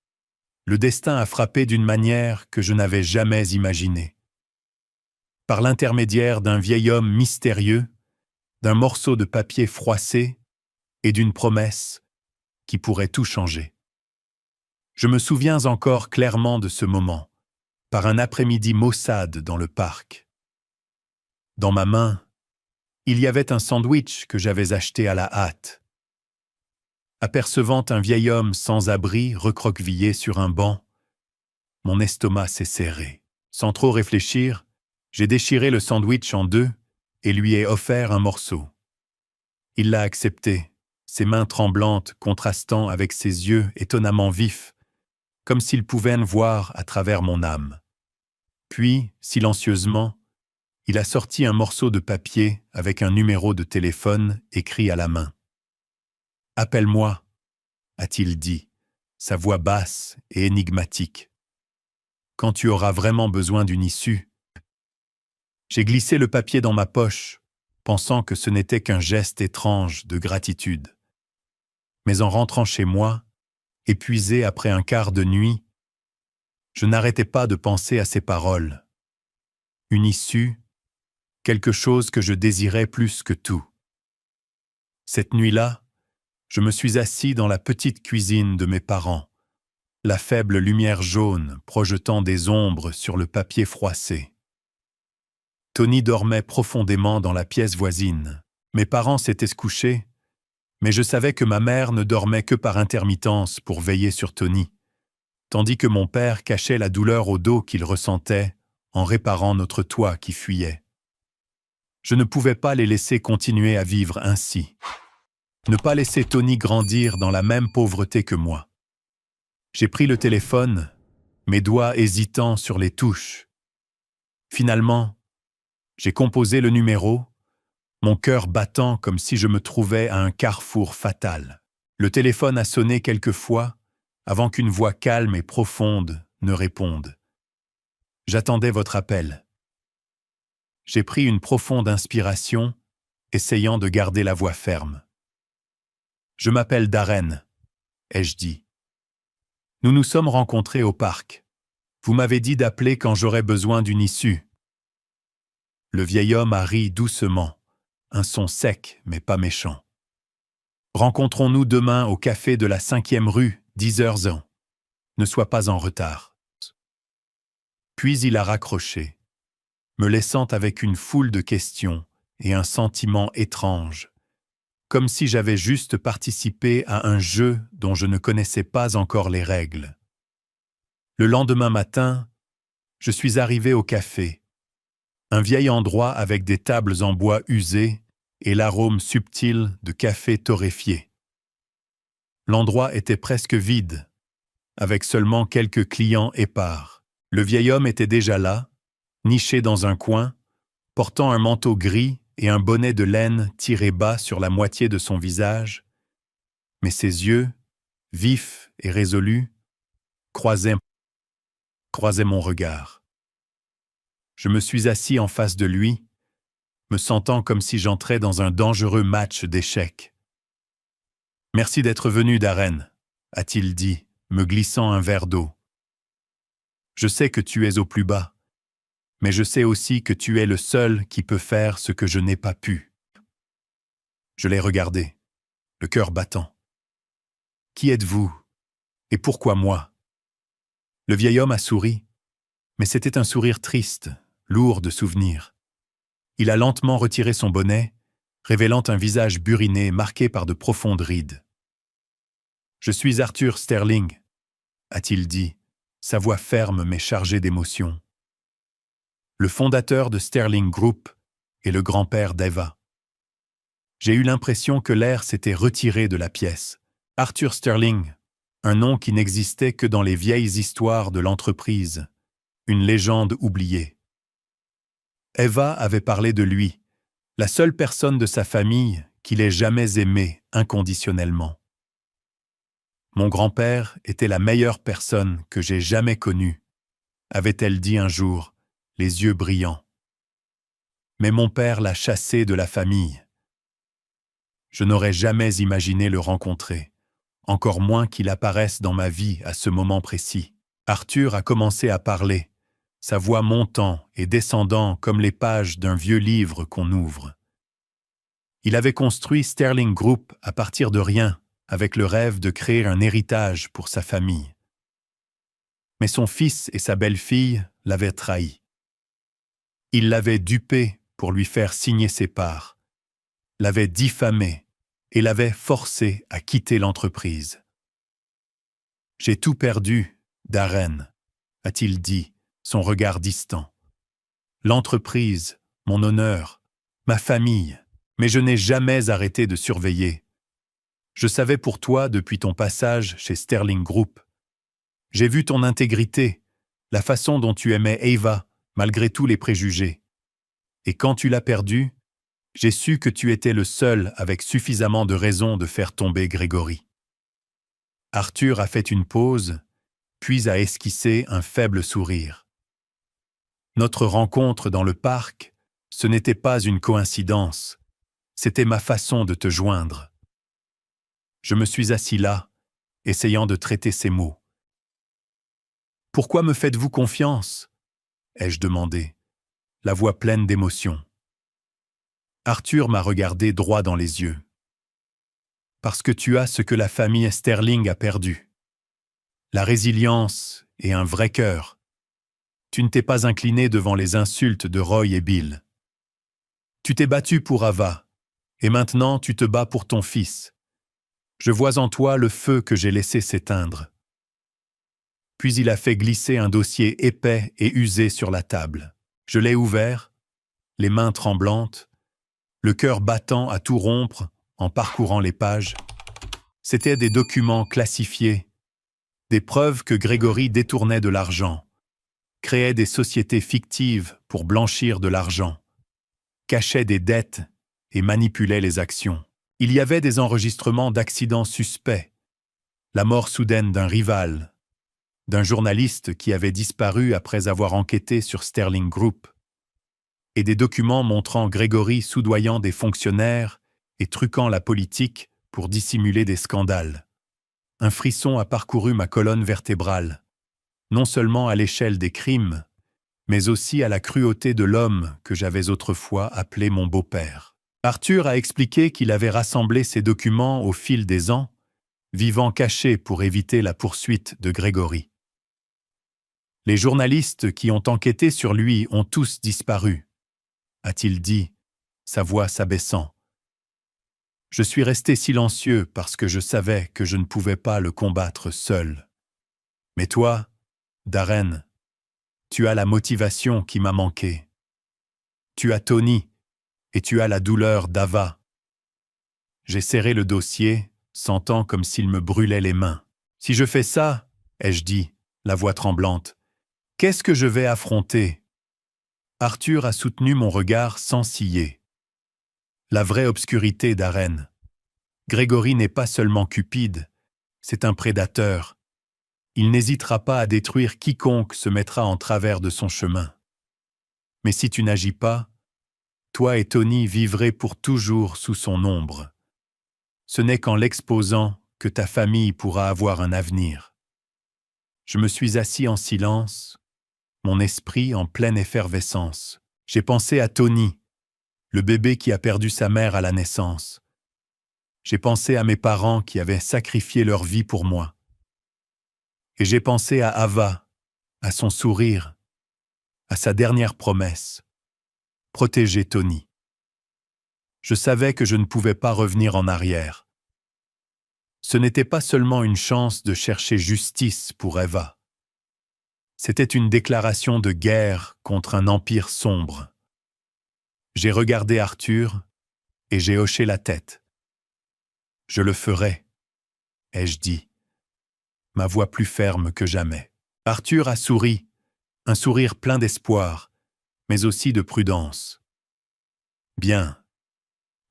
le destin a frappé d'une manière que je n'avais jamais imaginée. Par l'intermédiaire d'un vieil homme mystérieux, d'un morceau de papier froissé et d'une promesse qui pourrait tout changer. Je me souviens encore clairement de ce moment, par un après-midi maussade dans le parc. Dans ma main, il y avait un sandwich que j'avais acheté à la hâte. Apercevant un vieil homme sans abri recroquevillé sur un banc, mon estomac s'est serré. Sans trop réfléchir, j'ai déchiré le sandwich en deux et lui ai offert un morceau. Il l'a accepté, ses mains tremblantes contrastant avec ses yeux étonnamment vifs, comme s'il pouvait voir à travers mon âme. Puis, silencieusement, il a sorti un morceau de papier avec un numéro de téléphone écrit à la main. « Appelle-moi », a-t-il dit, sa voix basse et énigmatique. « Quand tu auras vraiment besoin d'une issue. » J'ai glissé le papier dans ma poche, pensant que ce n'était qu'un geste étrange de gratitude. Mais en rentrant chez moi, épuisé après un quart de nuit, je n'arrêtais pas de penser à ces paroles. Une issue, quelque chose que je désirais plus que tout. Cette nuit-là, je me suis assis dans la petite cuisine de mes parents, la faible lumière jaune projetant des ombres sur le papier froissé. Tony dormait profondément dans la pièce voisine. Mes parents s'étaient couchés, mais je savais que ma mère ne dormait que par intermittence pour veiller sur Tony. tandis que mon père cachait la douleur au dos qu'il ressentait en réparant notre toit qui fuyait. Je ne pouvais pas les laisser continuer à vivre ainsi. Ne pas laisser Tony grandir dans la même pauvreté que moi. J'ai pris le téléphone, mes doigts hésitants sur les touches. Finalement, j'ai composé le numéro, mon cœur battant comme si je me trouvais à un carrefour fatal. Le téléphone a sonné quelques fois avant qu'une voix calme et profonde ne réponde. J'attendais votre appel. J'ai pris une profonde inspiration, essayant de garder la voix ferme. Je m'appelle Darren, ai-je dit. Nous nous sommes rencontrés au parc. Vous m'avez dit d'appeler quand j'aurais besoin d'une issue. Le vieil homme a ri doucement, un son sec mais pas méchant. Rencontrons-nous demain au café de la 5e rue, 10h. Ne sois pas en retard. Puis il a raccroché, me laissant avec une foule de questions et un sentiment étrange, comme si j'avais juste participé à un jeu dont je ne connaissais pas encore les règles. Le lendemain matin, je suis arrivé au café, un vieil endroit avec des tables en bois usées et l'arôme subtil de café torréfié. L'endroit était presque vide, avec seulement quelques clients épars. Le vieil homme était déjà là, niché dans un coin, portant un manteau gris et un bonnet de laine tiré bas sur la moitié de son visage, mais ses yeux, vifs et résolus, croisaient mon regard. Je me suis assis en face de lui, me sentant comme si j'entrais dans un dangereux match d'échecs. « Merci d'être venu, Darren, » a-t-il dit, me glissant un verre d'eau. « Je sais que tu es au plus bas, mais je sais aussi que tu es le seul qui peut faire ce que je n'ai pas pu. » Je l'ai regardé, le cœur battant. « Qui êtes-vous? Et pourquoi moi ?» Le vieil homme a souri, mais c'était un sourire triste, lourd de souvenirs. Il a lentement retiré son bonnet, révélant un visage buriné marqué par de profondes rides. « Je suis Arthur Sterling, » a-t-il dit, sa voix ferme mais chargée d'émotion. Le fondateur de Sterling Group et le grand-père d'Eva. J'ai eu l'impression que l'air s'était retiré de la pièce. Arthur Sterling, un nom qui n'existait que dans les vieilles histoires de l'entreprise, une légende oubliée. Eva avait parlé de lui, la seule personne de sa famille qu'il ait jamais aimé inconditionnellement. Mon grand-père était la meilleure personne que j'ai jamais connue, avait-elle dit un jour, les yeux brillants. Mais mon père l'a chassé de la famille. Je n'aurais jamais imaginé le rencontrer, encore moins qu'il apparaisse dans ma vie à ce moment précis. Arthur a commencé à parler, sa voix montant et descendant comme les pages d'un vieux livre qu'on ouvre. Il avait construit Sterling Group à partir de rien, avec le rêve de créer un héritage pour sa famille. Mais son fils et sa belle-fille l'avaient trahi. Il l'avait dupé pour lui faire signer ses parts, l'avait diffamé et l'avait forcé à quitter l'entreprise. « J'ai tout perdu, Darren, » a-t-il dit, son regard distant. « L'entreprise, mon honneur, ma famille, mais je n'ai jamais arrêté de surveiller. Je savais pour toi depuis ton passage chez Sterling Group. J'ai vu ton intégrité, la façon dont tu aimais Eva, malgré tous les préjugés. Et quand tu l'as perdue, j'ai su que tu étais le seul avec suffisamment de raisons de faire tomber Grégory. » Arthur a fait une pause, puis a esquissé un faible sourire. Notre rencontre dans le parc, ce n'était pas une coïncidence, c'était ma façon de te joindre. Je me suis assis là, essayant de traiter ces mots. « Pourquoi me faites-vous confiance ?» ai-je demandé, la voix pleine d'émotion. Arthur m'a regardé droit dans les yeux. « Parce que tu as ce que la famille Sterling a perdu. La résilience et un vrai cœur. Tu ne t'es pas incliné devant les insultes de Roy et Bill. Tu t'es battu pour Ava, et maintenant tu te bats pour ton fils. Je vois en toi le feu que j'ai laissé s'éteindre. Puis il a fait glisser un dossier épais et usé sur la table. Je l'ai ouvert, les mains tremblantes, le cœur battant à tout rompre en parcourant les pages. C'étaient des documents classifiés, des preuves que Grégory détournait de l'argent, créait des sociétés fictives pour blanchir de l'argent, cachait des dettes et manipulait les actions. Il y avait des enregistrements d'accidents suspects, la mort soudaine d'un rival, d'un journaliste qui avait disparu après avoir enquêté sur Sterling Group, et des documents montrant Grégory soudoyant des fonctionnaires et truquant la politique pour dissimuler des scandales. Un frisson a parcouru ma colonne vertébrale, non seulement à l'échelle des crimes, mais aussi à la cruauté de l'homme que j'avais autrefois appelé mon beau-père. Arthur a expliqué qu'il avait rassemblé ces documents au fil des ans, vivant caché pour éviter la poursuite de Grégory. Les journalistes qui ont enquêté sur lui ont tous disparu, a-t-il dit, sa voix s'abaissant. Je suis resté silencieux parce que je savais que je ne pouvais pas le combattre seul. Mais toi, Darren, tu as la motivation qui m'a manqué. Tu as Tony et tu as la douleur d'Ava. J'ai serré le dossier, sentant comme s'il me brûlait les mains. Si je fais ça, ai-je dit, la voix tremblante, qu'est-ce que je vais affronter? Arthur a soutenu mon regard sans ciller. La vraie obscurité d'Arène. Grégory n'est pas seulement cupide, c'est un prédateur. Il n'hésitera pas à détruire quiconque se mettra en travers de son chemin. Mais si tu n'agis pas, toi et Tony vivrez pour toujours sous son ombre. Ce n'est qu'en l'exposant que ta famille pourra avoir un avenir. Je me suis assis en silence, mon esprit en pleine effervescence. J'ai pensé à Tony, le bébé qui a perdu sa mère à la naissance. J'ai pensé à mes parents qui avaient sacrifié leur vie pour moi. Et j'ai pensé à Ava, à son sourire, à sa dernière promesse, protéger Tony. Je savais que je ne pouvais pas revenir en arrière. Ce n'était pas seulement une chance de chercher justice pour Eva. C'était une déclaration de guerre contre un empire sombre. J'ai regardé Arthur et j'ai hoché la tête. Je le ferai, ai-je dit, ma voix plus ferme que jamais. Arthur a souri, un sourire plein d'espoir, mais aussi de prudence. Bien,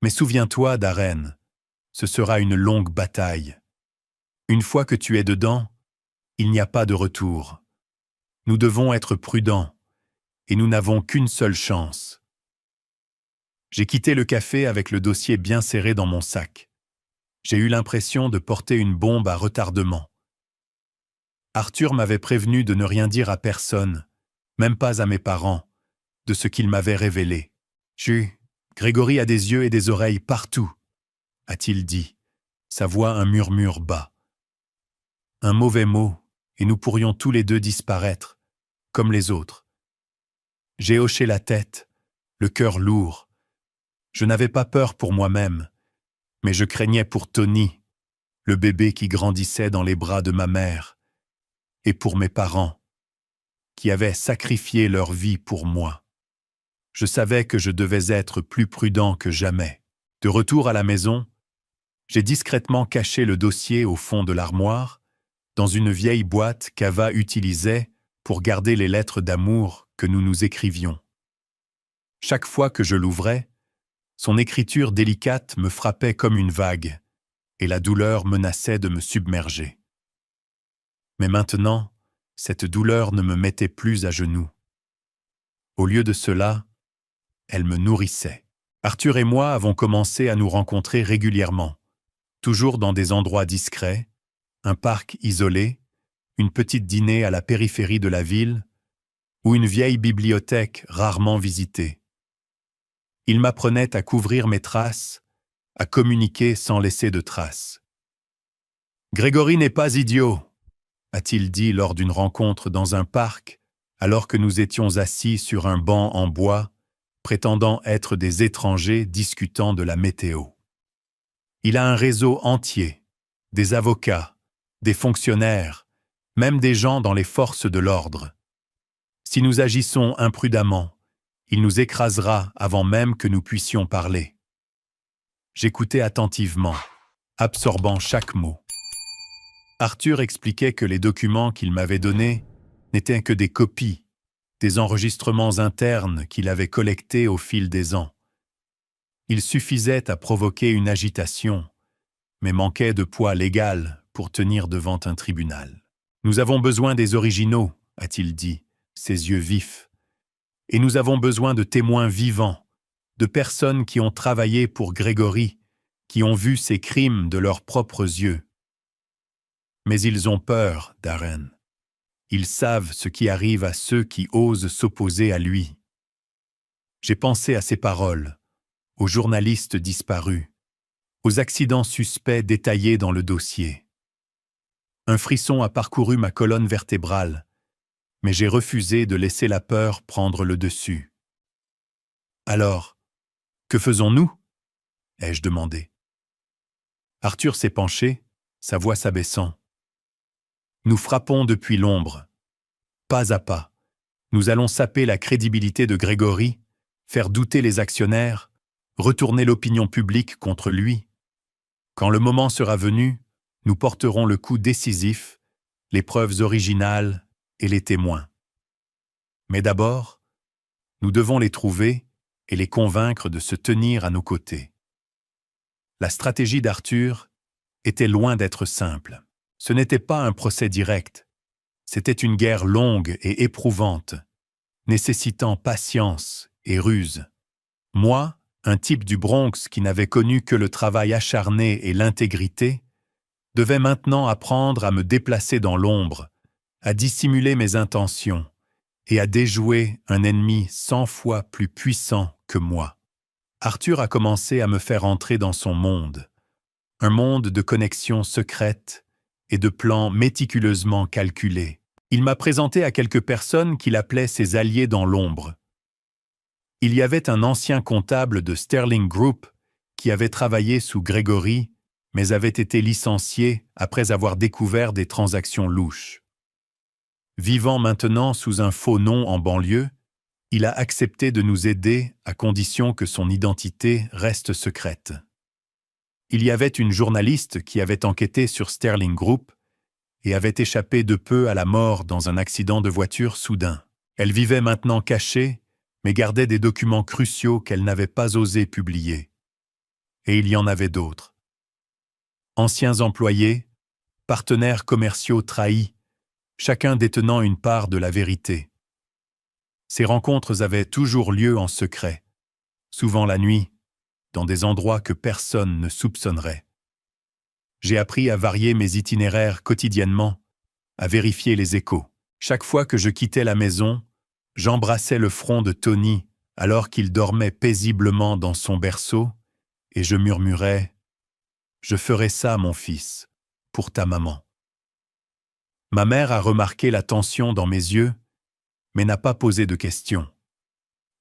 mais souviens-toi, Darren, ce sera une longue bataille. Une fois que tu es dedans, il n'y a pas de retour. Nous devons être prudents, et nous n'avons qu'une seule chance. J'ai quitté le café avec le dossier bien serré dans mon sac. J'ai eu l'impression de porter une bombe à retardement. Arthur m'avait prévenu de ne rien dire à personne, même pas à mes parents, de ce qu'il m'avait révélé. Grégory a des yeux et des oreilles partout, a-t-il dit, sa voix un murmure bas. Un mauvais mot, et nous pourrions tous les deux disparaître, comme les autres. J'ai hoché la tête, le cœur lourd. Je n'avais pas peur pour moi-même, mais je craignais pour Tony, le bébé qui grandissait dans les bras de ma mère, et pour mes parents, qui avaient sacrifié leur vie pour moi. Je savais que je devais être plus prudent que jamais. De retour à la maison, j'ai discrètement caché le dossier au fond de l'armoire, dans une vieille boîte qu'Ava utilisait pour garder les lettres d'amour que nous nous écrivions. Chaque fois que je l'ouvrais, son écriture délicate me frappait comme une vague, et la douleur menaçait de me submerger. Mais maintenant, cette douleur ne me mettait plus à genoux. Au lieu de cela, elle me nourrissait. Arthur et moi avons commencé à nous rencontrer régulièrement, toujours dans des endroits discrets, un parc isolé, une petite dîner à la périphérie de la ville, ou une vieille bibliothèque rarement visitée. Il m'apprenait à couvrir mes traces, à communiquer sans laisser de traces. « Grégory n'est pas idiot », a-t-il dit lors d'une rencontre dans un parc, alors que nous étions assis sur un banc en bois, prétendant être des étrangers discutant de la météo. Il a un réseau entier, des avocats, des fonctionnaires, même des gens dans les forces de l'ordre. Si nous agissons imprudemment, il nous écrasera avant même que nous puissions parler. J'écoutais attentivement, absorbant chaque mot. Arthur expliquait que les documents qu'il m'avait donnés n'étaient que des copies, des enregistrements internes qu'il avait collectés au fil des ans. Ils suffisaient à provoquer une agitation, mais manquaient de poids légal pour tenir devant un tribunal. « Nous avons besoin des originaux », a-t-il dit, ses yeux vifs. « Et nous avons besoin de témoins vivants, de personnes qui ont travaillé pour Grégory, qui ont vu ces crimes de leurs propres yeux. » Mais ils ont peur, Darren. Ils savent ce qui arrive à ceux qui osent s'opposer à lui. J'ai pensé à ces paroles, aux journalistes disparus, aux accidents suspects détaillés dans le dossier. Un frisson a parcouru ma colonne vertébrale, mais j'ai refusé de laisser la peur prendre le dessus. « Alors, que faisons-nous » ai-je demandé. Arthur s'est penché, sa voix s'abaissant. « Nous frappons depuis l'ombre. Pas à pas. Nous allons saper la crédibilité de Grégory, faire douter les actionnaires, retourner l'opinion publique contre lui. Quand le moment sera venu, nous porterons le coup décisif, les preuves originales et les témoins. Mais d'abord, nous devons les trouver et les convaincre de se tenir à nos côtés. » La stratégie d'Arthur était loin d'être simple. Ce n'était pas un procès direct. C'était une guerre longue et éprouvante, nécessitant patience et ruse. Moi, un type du Bronx qui n'avait connu que le travail acharné et l'intégrité, devait maintenant apprendre à me déplacer dans l'ombre, à dissimuler mes intentions et à déjouer un ennemi 100 fois plus puissant que moi. Arthur a commencé à me faire entrer dans son monde, un monde de connexions secrètes et de plans méticuleusement calculés. Il m'a présenté à quelques personnes qu'il appelait ses alliés dans l'ombre. Il y avait un ancien comptable de Sterling Group qui avait travaillé sous Grégory, mais avait été licencié après avoir découvert des transactions louches. Vivant maintenant sous un faux nom en banlieue, il a accepté de nous aider à condition que son identité reste secrète. Il y avait une journaliste qui avait enquêté sur Sterling Group et avait échappé de peu à la mort dans un accident de voiture soudain. Elle vivait maintenant cachée, mais gardait des documents cruciaux qu'elle n'avait pas osé publier. Et il y en avait d'autres. Anciens employés, partenaires commerciaux trahis, chacun détenant une part de la vérité. Ces rencontres avaient toujours lieu en secret, souvent la nuit, dans des endroits que personne ne soupçonnerait. J'ai appris à varier mes itinéraires quotidiennement, à vérifier les échos. Chaque fois que je quittais la maison, j'embrassais le front de Tony alors qu'il dormait paisiblement dans son berceau, et je murmurais « Je ferai ça, mon fils, pour ta maman. » Ma mère a remarqué la tension dans mes yeux, mais n'a pas posé de questions.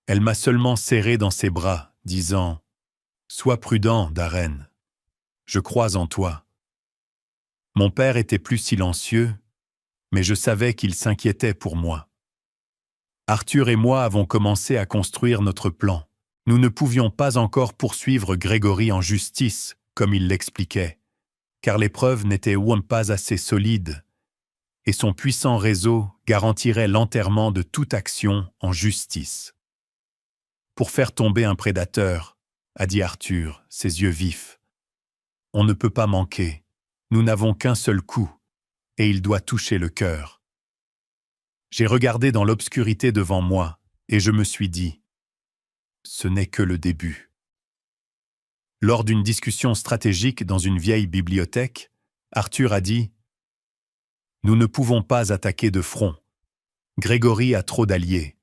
Elle m'a seulement serré dans ses bras, disant « Sois prudent, Darren. Je crois en toi. » Mon père était plus silencieux, mais je savais qu'il s'inquiétait pour moi. Arthur et moi avons commencé à construire notre plan. Nous ne pouvions pas encore poursuivre Grégory en justice, comme il l'expliquait, car les preuves n'étaient pas assez solides, et son puissant réseau garantirait l'enterrement de toute action en justice. Pour faire tomber un prédateur, a dit Arthur, ses yeux vifs, on ne peut pas manquer. Nous n'avons qu'un seul coup, et il doit toucher le cœur. J'ai regardé dans l'obscurité devant moi, et je me suis dit, ce n'est que le début. Lors d'une discussion stratégique dans une vieille bibliothèque, Arthur a dit « Nous ne pouvons pas attaquer de front. Grégory a trop d'alliés.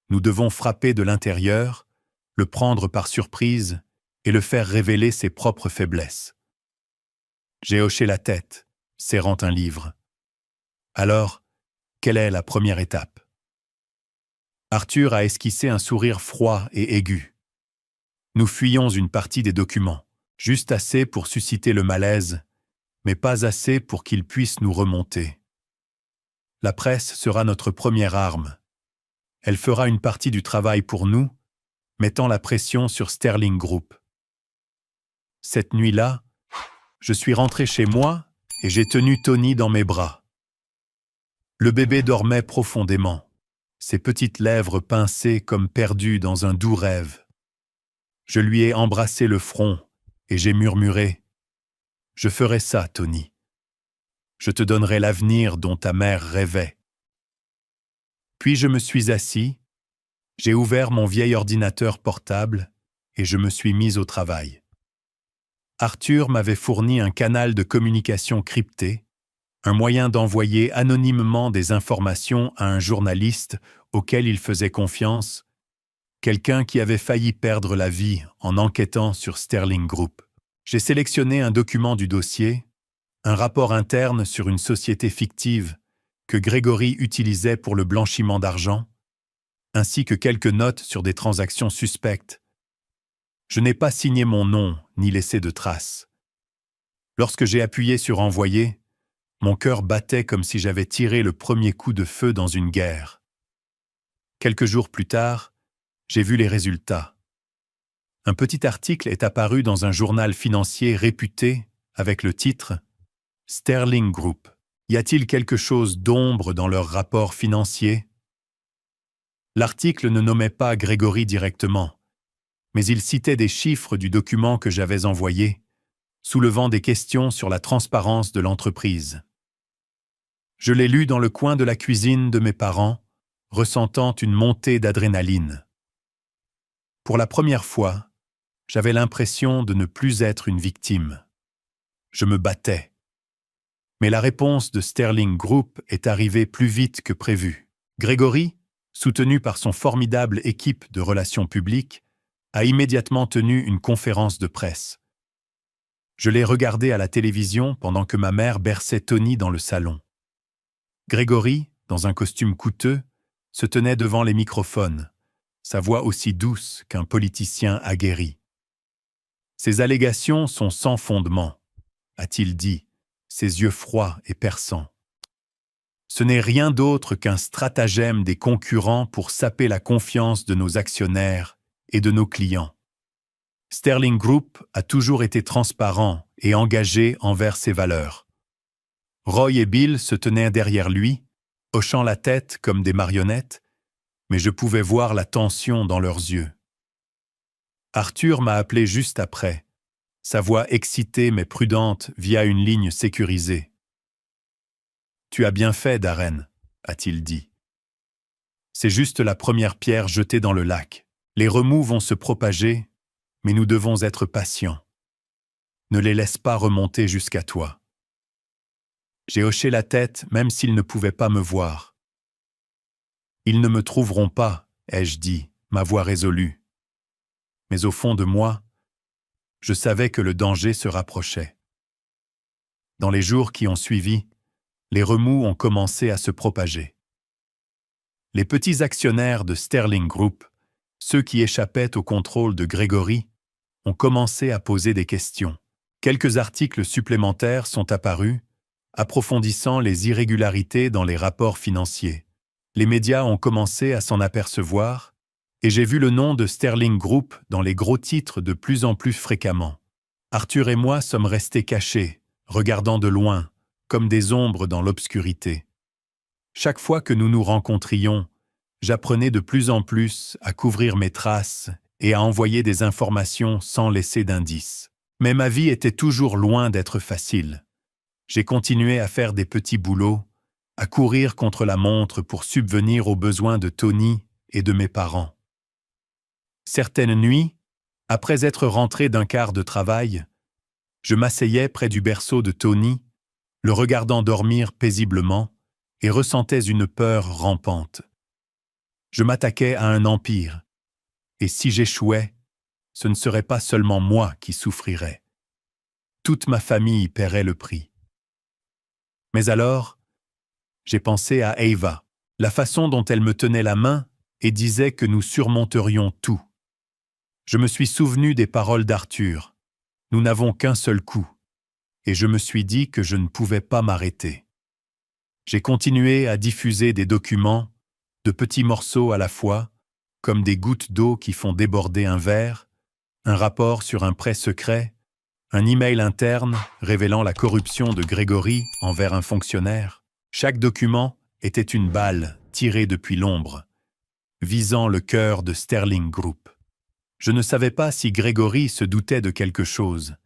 Nous devons frapper de l'intérieur, le prendre par surprise et le faire révéler ses propres faiblesses. » J'ai hoché la tête, serrant un livre. Alors, quelle est la première étape? Arthur a esquissé un sourire froid et aigu. Nous fuyons une partie des documents, juste assez pour susciter le malaise, mais pas assez pour qu'il puisse nous remonter. La presse sera notre première arme. Elle fera une partie du travail pour nous, mettant la pression sur Sterling Group. Cette nuit-là, je suis rentré chez moi et j'ai tenu Tony dans mes bras. Le bébé dormait profondément, ses petites lèvres pincées comme perdues dans un doux rêve. Je lui ai embrassé le front et j'ai murmuré « Je ferai ça, Tony. Je te donnerai l'avenir dont ta mère rêvait. » Puis je me suis assis, j'ai ouvert mon vieil ordinateur portable et je me suis mis au travail. Arthur m'avait fourni un canal de communication crypté, un moyen d'envoyer anonymement des informations à un journaliste auquel il faisait confiance, quelqu'un qui avait failli perdre la vie en enquêtant sur Sterling Group. J'ai sélectionné un document du dossier, un rapport interne sur une société fictive que Grégory utilisait pour le blanchiment d'argent, ainsi que quelques notes sur des transactions suspectes. Je n'ai pas signé mon nom ni laissé de traces. Lorsque j'ai appuyé sur « Envoyer », mon cœur battait comme si j'avais tiré le premier coup de feu dans une guerre. Quelques jours plus tard, j'ai vu les résultats. Un petit article est apparu dans un journal financier réputé avec le titre « Sterling Group. Y a-t-il quelque chose d'ombre dans leur rapport financier ?» L'article ne nommait pas Grégory directement, mais il citait des chiffres du document que j'avais envoyé, soulevant des questions sur la transparence de l'entreprise. Je l'ai lu dans le coin de la cuisine de mes parents, ressentant une montée d'adrénaline. Pour la première fois, j'avais l'impression de ne plus être une victime. Je me battais. Mais la réponse de Sterling Group est arrivée plus vite que prévu. Grégory, soutenu par son formidable équipe de relations publiques, a immédiatement tenu une conférence de presse. Je l'ai regardé à la télévision pendant que ma mère berçait Tony dans le salon. Grégory, dans un costume coûteux, se tenait devant les microphones, sa voix aussi douce qu'un politicien aguerri. « Ces allégations sont sans fondement », a-t-il dit, ses yeux froids et perçants. « Ce n'est rien d'autre qu'un stratagème des concurrents pour saper la confiance de nos actionnaires et de nos clients. Sterling Group a toujours été transparent et engagé envers ses valeurs. Roy et Bill se tenaient derrière lui, hochant la tête comme des marionnettes, mais je pouvais voir la tension dans leurs yeux. Arthur m'a appelé juste après, sa voix excitée mais prudente via une ligne sécurisée. « Tu as bien fait, Darren, » a-t-il dit. « C'est juste la première pierre jetée dans le lac. Les remous vont se propager, mais nous devons être patients. Ne les laisse pas remonter jusqu'à toi. » J'ai hoché la tête même s'ils ne pouvaient pas me voir. « Ils ne me trouveront pas, » ai-je dit, ma voix résolue. Mais au fond de moi, je savais que le danger se rapprochait. Dans les jours qui ont suivi, les remous ont commencé à se propager. Les petits actionnaires de Sterling Group, ceux qui échappaient au contrôle de Grégory, ont commencé à poser des questions. Quelques articles supplémentaires sont apparus, approfondissant les irrégularités dans les rapports financiers. Les médias ont commencé à s'en apercevoir, et j'ai vu le nom de Sterling Group dans les gros titres de plus en plus fréquemment. Arthur et moi sommes restés cachés, regardant de loin, comme des ombres dans l'obscurité. Chaque fois que nous nous rencontrions, j'apprenais de plus en plus à couvrir mes traces et à envoyer des informations sans laisser d'indices. Mais ma vie était toujours loin d'être facile. J'ai continué à faire des petits boulots, à courir contre la montre pour subvenir aux besoins de Tony et de mes parents. Certaines nuits, après être rentré d'un quart de travail, je m'asseyais près du berceau de Tony, le regardant dormir paisiblement, et ressentais une peur rampante. Je m'attaquais à un empire, et si j'échouais, ce ne serait pas seulement moi qui souffrirais. Toute ma famille paierait le prix. Mais alors, j'ai pensé à Ava, la façon dont elle me tenait la main et disait que nous surmonterions tout. Je me suis souvenu des paroles d'Arthur. Nous n'avons qu'un seul coup, et je me suis dit que je ne pouvais pas m'arrêter. J'ai continué à diffuser des documents, de petits morceaux à la fois, comme des gouttes d'eau qui font déborder un verre, un rapport sur un prêt secret, un email interne révélant la corruption de Grégory envers un fonctionnaire. Chaque document était une balle tirée depuis l'ombre, visant le cœur de Sterling Group. Je ne savais pas si Grégory se doutait de quelque chose,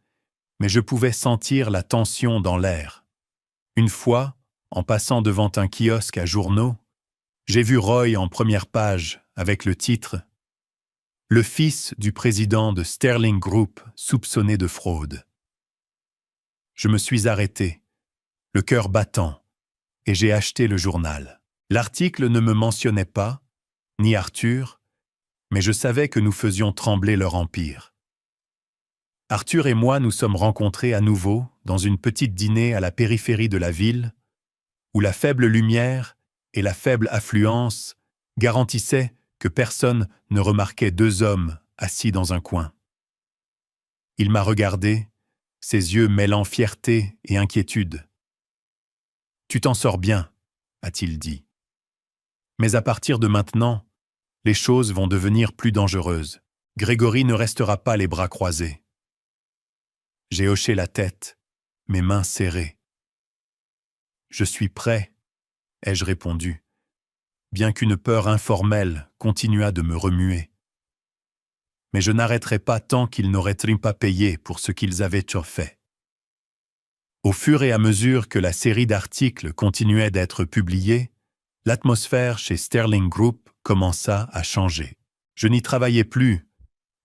mais je pouvais sentir la tension dans l'air. Une fois, en passant devant un kiosque à journaux, j'ai vu Roy en première page avec le titre « Le fils du président de Sterling Group soupçonné de fraude ». Je me suis arrêté, le cœur battant, et j'ai acheté le journal. L'article ne me mentionnait pas, ni Arthur, mais je savais que nous faisions trembler leur empire. Arthur et moi nous sommes rencontrés à nouveau dans une petite dîner à la périphérie de la ville, où la faible lumière et la faible affluence garantissaient que personne ne remarquait deux hommes assis dans un coin. Il m'a regardé, ses yeux mêlant fierté et inquiétude. « Tu t'en sors bien », a-t-il dit. « Mais à partir de maintenant, les choses vont devenir plus dangereuses. Grégory ne restera pas les bras croisés. » J'ai hoché la tête, mes mains serrées. « Je suis prêt », ai-je répondu, bien qu'une peur informelle continuât de me remuer. Mais je n'arrêterai pas tant qu'ils n'auraient pas payé pour ce qu'ils avaient fait. Au fur et à mesure que la série d'articles continuait d'être publiée, l'atmosphère chez Sterling Group commença à changer. Je n'y travaillais plus,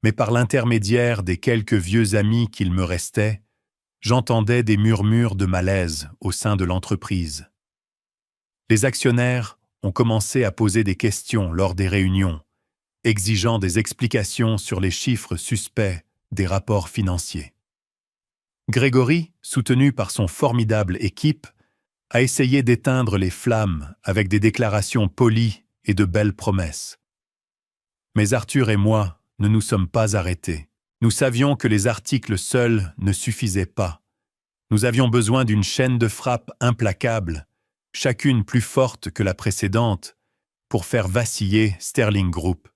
mais par l'intermédiaire des quelques vieux amis qu'il me restait, j'entendais des murmures de malaise au sein de l'entreprise. Les actionnaires ont commencé à poser des questions lors des réunions, exigeant des explications sur les chiffres suspects des rapports financiers. Grégory, soutenu par son formidable équipe, a essayé d'éteindre les flammes avec des déclarations polies et de belles promesses. Mais Arthur et moi ne nous sommes pas arrêtés. Nous savions que les articles seuls ne suffisaient pas. Nous avions besoin d'une chaîne de frappe implacable, chacune plus forte que la précédente, pour faire vaciller Sterling Group.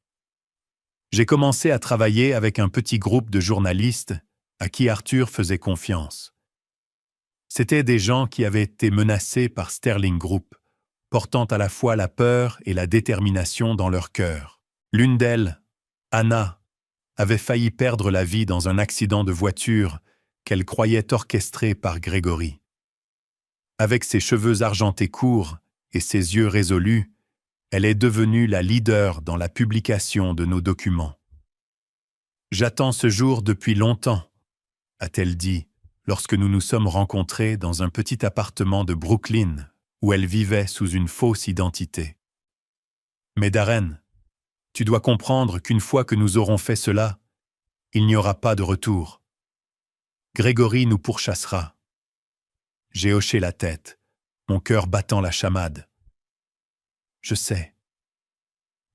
J'ai commencé à travailler avec un petit groupe de journalistes à qui Arthur faisait confiance. C'étaient des gens qui avaient été menacés par Sterling Group, portant à la fois la peur et la détermination dans leur cœur. L'une d'elles, Anna, avait failli perdre la vie dans un accident de voiture qu'elle croyait orchestré par Grégory. Avec ses cheveux argentés courts et ses yeux résolus, elle est devenue la leader dans la publication de nos documents. « J'attends ce jour depuis longtemps », a-t-elle dit lorsque nous nous sommes rencontrés dans un petit appartement de Brooklyn où elle vivait sous une fausse identité. « Mais Darren, tu dois comprendre qu'une fois que nous aurons fait cela, il n'y aura pas de retour. Grégory nous pourchassera. » J'ai hoché la tête, mon cœur battant la chamade. Je sais.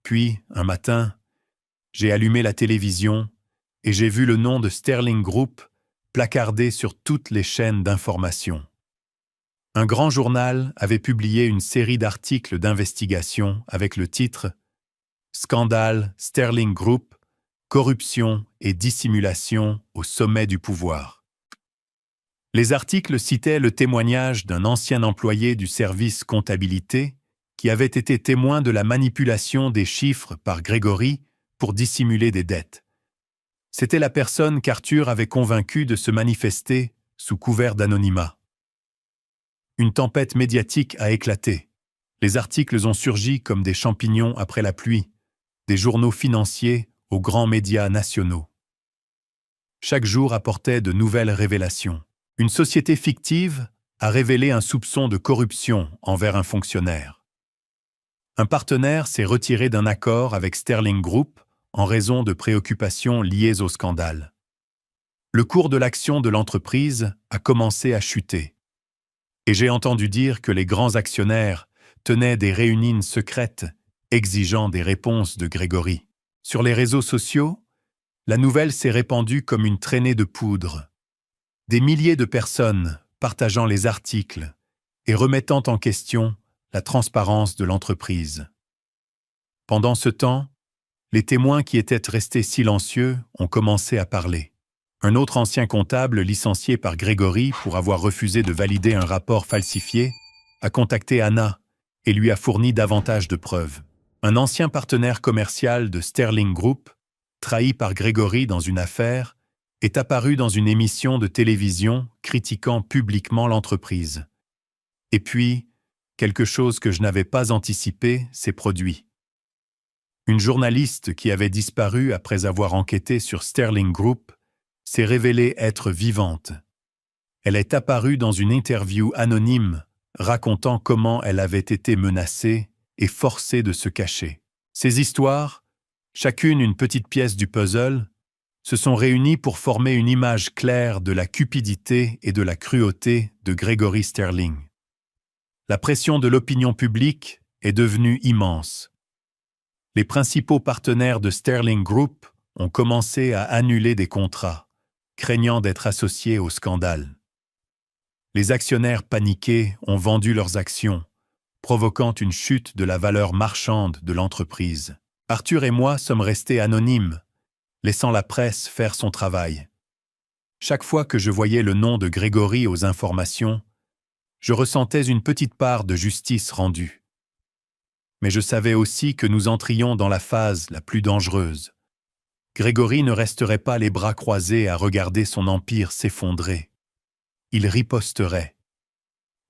Puis, un matin, j'ai allumé la télévision et j'ai vu le nom de Sterling Group placardé sur toutes les chaînes d'information. Un grand journal avait publié une série d'articles d'investigation avec le titre « Scandale Sterling Group, corruption et dissimulation au sommet du pouvoir ». Les articles citaient le témoignage d'un ancien employé du service comptabilité qui avait été témoin de la manipulation des chiffres par Grégory pour dissimuler des dettes. C'était la personne qu'Arthur avait convaincu de se manifester sous couvert d'anonymat. Une tempête médiatique a éclaté. Les articles ont surgi comme des champignons après la pluie, des journaux financiers aux grands médias nationaux. Chaque jour apportait de nouvelles révélations. Une société fictive a révélé un soupçon de corruption envers un fonctionnaire. Un partenaire s'est retiré d'un accord avec Sterling Group en raison de préoccupations liées au scandale. Le cours de l'action de l'entreprise a commencé à chuter. Et j'ai entendu dire que les grands actionnaires tenaient des réunions secrètes exigeant des réponses de Grégory. Sur les réseaux sociaux, la nouvelle s'est répandue comme une traînée de poudre. Des milliers de personnes partageant les articles, et remettant en question la transparence de l'entreprise. Pendant ce temps, les témoins qui étaient restés silencieux ont commencé à parler. Un autre ancien comptable licencié par Grégory pour avoir refusé de valider un rapport falsifié a contacté Anna et lui a fourni davantage de preuves. Un ancien partenaire commercial de Sterling Group, trahi par Grégory dans une affaire, est apparu dans une émission de télévision critiquant publiquement l'entreprise. Et puis, quelque chose que je n'avais pas anticipé s'est produit. Une journaliste qui avait disparu après avoir enquêté sur Sterling Group s'est révélée être vivante. Elle est apparue dans une interview anonyme racontant comment elle avait été menacée et forcée de se cacher. Ces histoires, chacune une petite pièce du puzzle, se sont réunies pour former une image claire de la cupidité et de la cruauté de Grégory Sterling. La pression de l'opinion publique est devenue immense. Les principaux partenaires de Sterling Group ont commencé à annuler des contrats, craignant d'être associés au scandale. Les actionnaires paniqués ont vendu leurs actions, provoquant une chute de la valeur marchande de l'entreprise. Arthur et moi sommes restés anonymes, laissant la presse faire son travail. Chaque fois que je voyais le nom de Grégory aux informations, je ressentais une petite part de justice rendue. Mais je savais aussi que nous entrions dans la phase la plus dangereuse. Grégory ne resterait pas les bras croisés à regarder son empire s'effondrer. Il riposterait.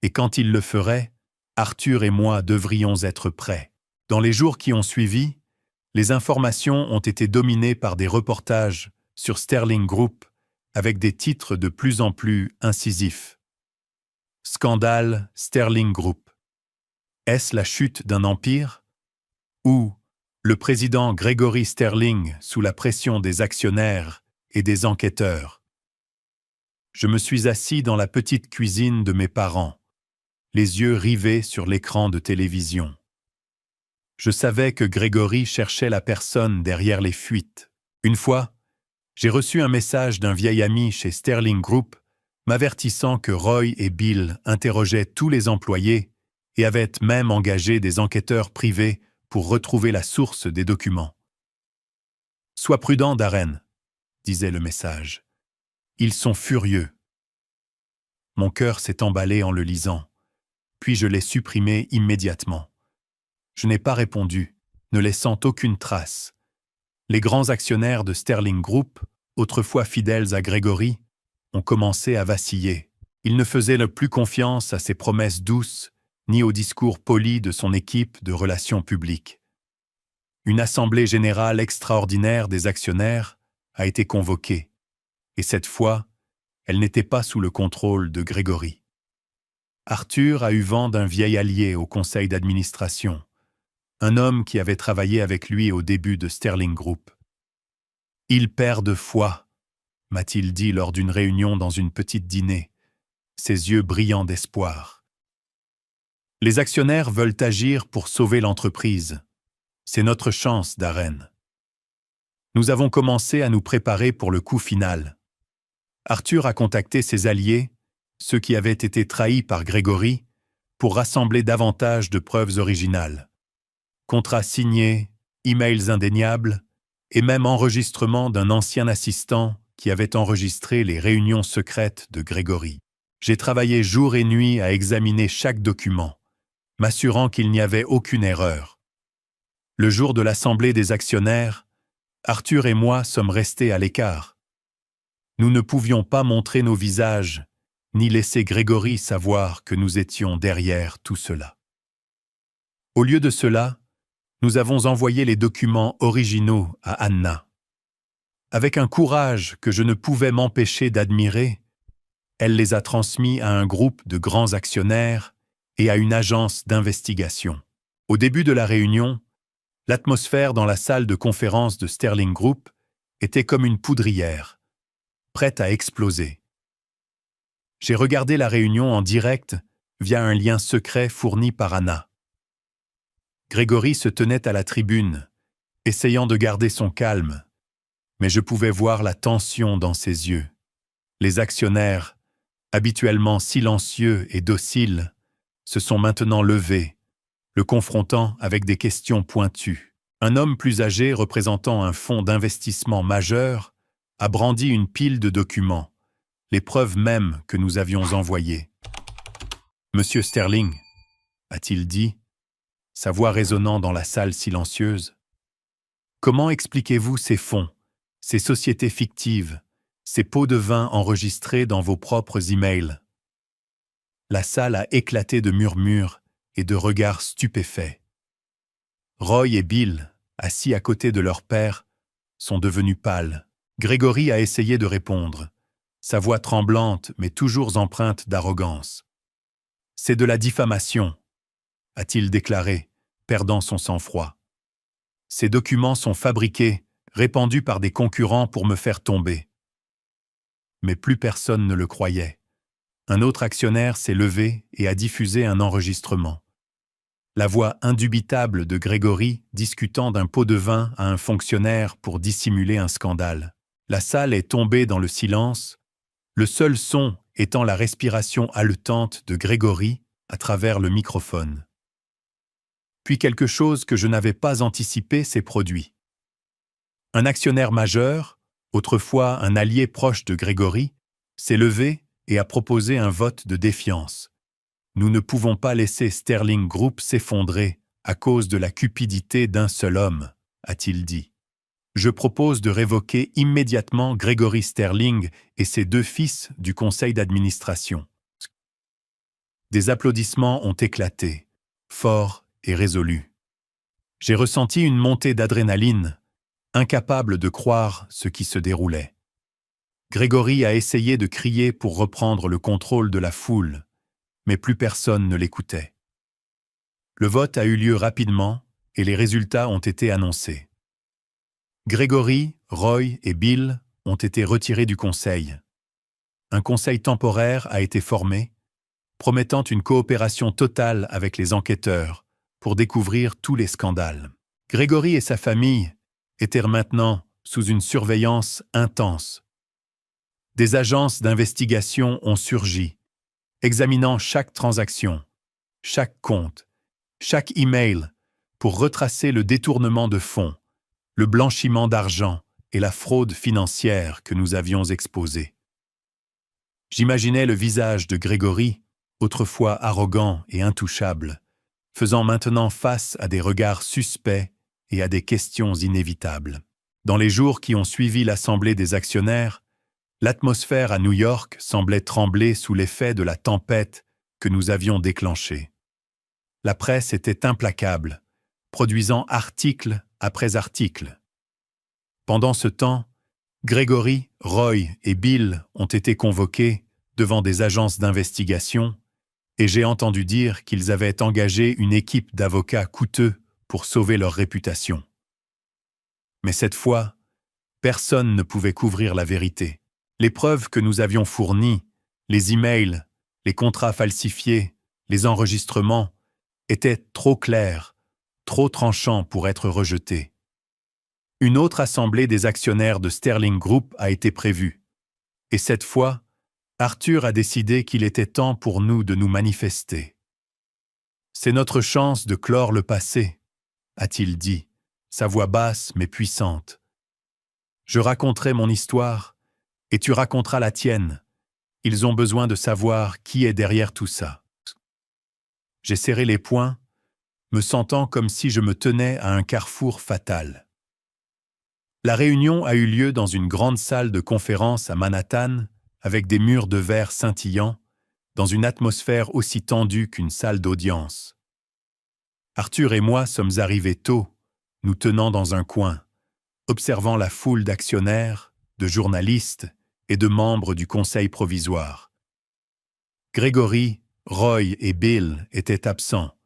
Et quand il le ferait, Arthur et moi devrions être prêts. Dans les jours qui ont suivi, les informations ont été dominées par des reportages sur Sterling Group avec des titres de plus en plus incisifs. Scandale Sterling Group. Est-ce la chute d'un empire? Ou le président Grégory Sterling sous la pression des actionnaires et des enquêteurs? Je me suis assis dans la petite cuisine de mes parents, les yeux rivés sur l'écran de télévision. Je savais que Grégory cherchait la personne derrière les fuites. Une fois, j'ai reçu un message d'un vieil ami chez Sterling Group m'avertissant que Roy et Bill interrogeaient tous les employés et avaient même engagé des enquêteurs privés pour retrouver la source des documents. « Sois prudent, Darren », disait le message. « Ils sont furieux. » Mon cœur s'est emballé en le lisant, puis je l'ai supprimé immédiatement. Je n'ai pas répondu, ne laissant aucune trace. Les grands actionnaires de Sterling Group, autrefois fidèles à Grégory, ont commencé à vaciller. Ils ne faisaient plus confiance à ses promesses douces, ni au discours poli de son équipe de relations publiques. Une assemblée générale extraordinaire des actionnaires a été convoquée, et cette fois, elle n'était pas sous le contrôle de Grégory. Arthur a eu vent d'un vieil allié au conseil d'administration, un homme qui avait travaillé avec lui au début de Sterling Group. « Il perd de foi », m'a-t-il dit lors d'une réunion dans une petite dîner, ses yeux brillants d'espoir. Les actionnaires veulent agir pour sauver l'entreprise. C'est notre chance, Darren. Nous avons commencé à nous préparer pour le coup final. Arthur a contacté ses alliés, ceux qui avaient été trahis par Grégory, pour rassembler davantage de preuves originales. Contrats signés, emails indéniables, et même enregistrement d'un ancien assistant qui avait enregistré les réunions secrètes de Grégory. J'ai travaillé jour et nuit à examiner chaque document, m'assurant qu'il n'y avait aucune erreur. Le jour de l'assemblée des actionnaires, Arthur et moi sommes restés à l'écart. Nous ne pouvions pas montrer nos visages, ni laisser Grégory savoir que nous étions derrière tout cela. Au lieu de cela, nous avons envoyé les documents originaux à Anna. Avec un courage que je ne pouvais m'empêcher d'admirer, elle les a transmis à un groupe de grands actionnaires et à une agence d'investigation. Au début de la réunion, l'atmosphère dans la salle de conférence de Sterling Group était comme une poudrière, prête à exploser. J'ai regardé la réunion en direct via un lien secret fourni par Anna. Grégory se tenait à la tribune, essayant de garder son calme, mais je pouvais voir la tension dans ses yeux. Les actionnaires, habituellement silencieux et dociles, se sont maintenant levés, le confrontant avec des questions pointues. Un homme plus âgé représentant un fonds d'investissement majeur a brandi une pile de documents, les preuves mêmes que nous avions envoyées. « Monsieur Sterling », a-t-il dit, sa voix résonnant dans la salle silencieuse, « comment expliquez-vous ces fonds, ces sociétés fictives, ces pots de vin enregistrés dans vos propres emails ?» La salle a éclaté de murmures et de regards stupéfaits. Roy et Bill, assis à côté de leur père, sont devenus pâles. Gregory a essayé de répondre, sa voix tremblante mais toujours empreinte d'arrogance. « C'est de la diffamation », a-t-il déclaré, perdant son sang-froid. « Ces documents sont fabriqués, répandus par des concurrents pour me faire tomber. » Mais plus personne ne le croyait. Un autre actionnaire s'est levé et a diffusé un enregistrement. La voix indubitable de Gregory discutant d'un pot de vin à un fonctionnaire pour dissimuler un scandale. La salle est tombée dans le silence, le seul son étant la respiration haletante de Gregory à travers le microphone. Puis quelque chose que je n'avais pas anticipé s'est produit. Un actionnaire majeur, autrefois un allié proche de Gregory, s'est levé et a proposé un vote de défiance. Nous ne pouvons pas laisser Sterling Group s'effondrer à cause de la cupidité d'un seul homme, a-t-il dit. Je propose de révoquer immédiatement Gregory Sterling et ses 2 fils du conseil d'administration. Des applaudissements ont éclaté, forts et résolus. J'ai ressenti une montée d'adrénaline, incapable de croire ce qui se déroulait. Gregory a essayé de crier pour reprendre le contrôle de la foule, mais plus personne ne l'écoutait. Le vote a eu lieu rapidement et les résultats ont été annoncés. Gregory, Roy et Bill ont été retirés du conseil. Un conseil temporaire a été formé, promettant une coopération totale avec les enquêteurs pour découvrir tous les scandales. Gregory et sa famille étaient maintenant sous une surveillance intense. Des agences d'investigation ont surgi, examinant chaque transaction, chaque compte, chaque email pour retracer le détournement de fonds, le blanchiment d'argent et la fraude financière que nous avions exposés. J'imaginais le visage de Gregory, autrefois arrogant et intouchable, faisant maintenant face à des regards suspects et à des questions inévitables. Dans les jours qui ont suivi l'assemblée des actionnaires, l'atmosphère à New York semblait trembler sous l'effet de la tempête que nous avions déclenchée. La presse était implacable, produisant article après article. Pendant ce temps, Gregory, Roy et Bill ont été convoqués devant des agences d'investigation et j'ai entendu dire qu'ils avaient engagé une équipe d'avocats coûteux pour sauver leur réputation. Mais cette fois, personne ne pouvait couvrir la vérité. Les preuves que nous avions fournies, les emails, les contrats falsifiés, les enregistrements, étaient trop clairs, trop tranchants pour être rejetés. Une autre assemblée des actionnaires de Sterling Group a été prévue. Et cette fois, Arthur a décidé qu'il était temps pour nous de nous manifester. « C'est notre chance de clore le passé », a-t-il dit, sa voix basse mais puissante. « Je raconterai mon histoire, et tu raconteras la tienne. Ils ont besoin de savoir qui est derrière tout ça. » J'ai serré les poings, me sentant comme si je me tenais à un carrefour fatal. La réunion a eu lieu dans une grande salle de conférence à Manhattan, avec des murs de verre scintillants, dans une atmosphère aussi tendue qu'une salle d'audience. Arthur et moi sommes arrivés tôt, nous tenant dans un coin, observant la foule d'actionnaires, de journalistes et de membres du conseil provisoire. Gregory, Roy et Bill étaient absents,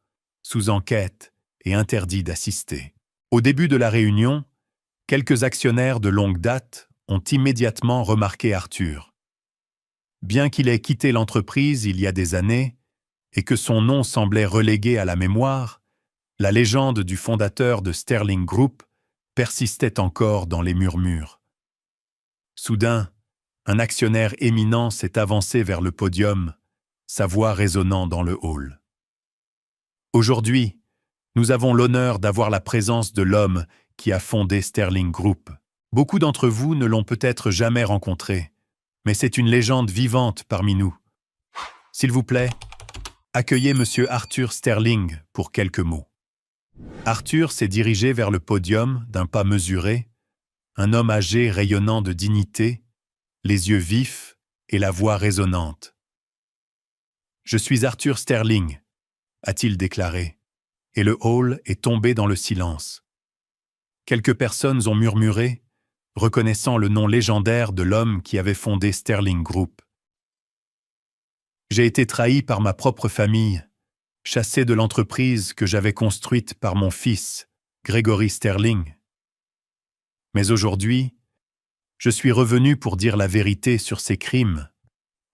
sous enquête et interdits d'assister. Au début de la réunion, quelques actionnaires de longue date ont immédiatement remarqué Arthur. Bien qu'il ait quitté l'entreprise il y a des années et que son nom semblait relégué à la mémoire, la légende du fondateur de Sterling Group persistait encore dans les murmures. Soudain, un actionnaire éminent s'est avancé vers le podium, sa voix résonnant dans le hall. Aujourd'hui, nous avons l'honneur d'avoir la présence de l'homme qui a fondé Sterling Group. Beaucoup d'entre vous ne l'ont peut-être jamais rencontré, mais c'est une légende vivante parmi nous. S'il vous plaît, accueillez Monsieur Arthur Sterling pour quelques mots. Arthur s'est dirigé vers le podium d'un pas mesuré, un homme âgé rayonnant de dignité, les yeux vifs et la voix résonnante. « Je suis Arthur Sterling », a-t-il déclaré, et le hall est tombé dans le silence. Quelques personnes ont murmuré, reconnaissant le nom légendaire de l'homme qui avait fondé Sterling Group. J'ai été trahi par ma propre famille, chassé de l'entreprise que j'avais construite par mon fils, Gregory Sterling. Mais aujourd'hui, je suis revenu pour dire la vérité sur ces crimes,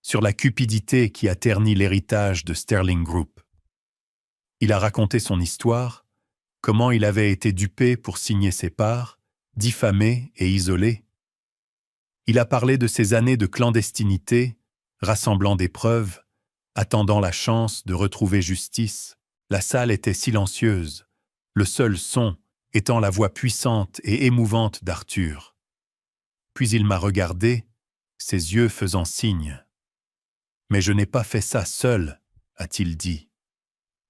sur la cupidité qui a terni l'héritage de Sterling Group. Il a raconté son histoire, comment il avait été dupé pour signer ses parts, diffamé et isolé. Il a parlé de ses années de clandestinité, rassemblant des preuves, attendant la chance de retrouver justice. La salle était silencieuse, le seul son étant la voix puissante et émouvante d'Arthur. Puis il m'a regardé, ses yeux faisant signe. « Mais je n'ai pas fait ça seul », a-t-il dit.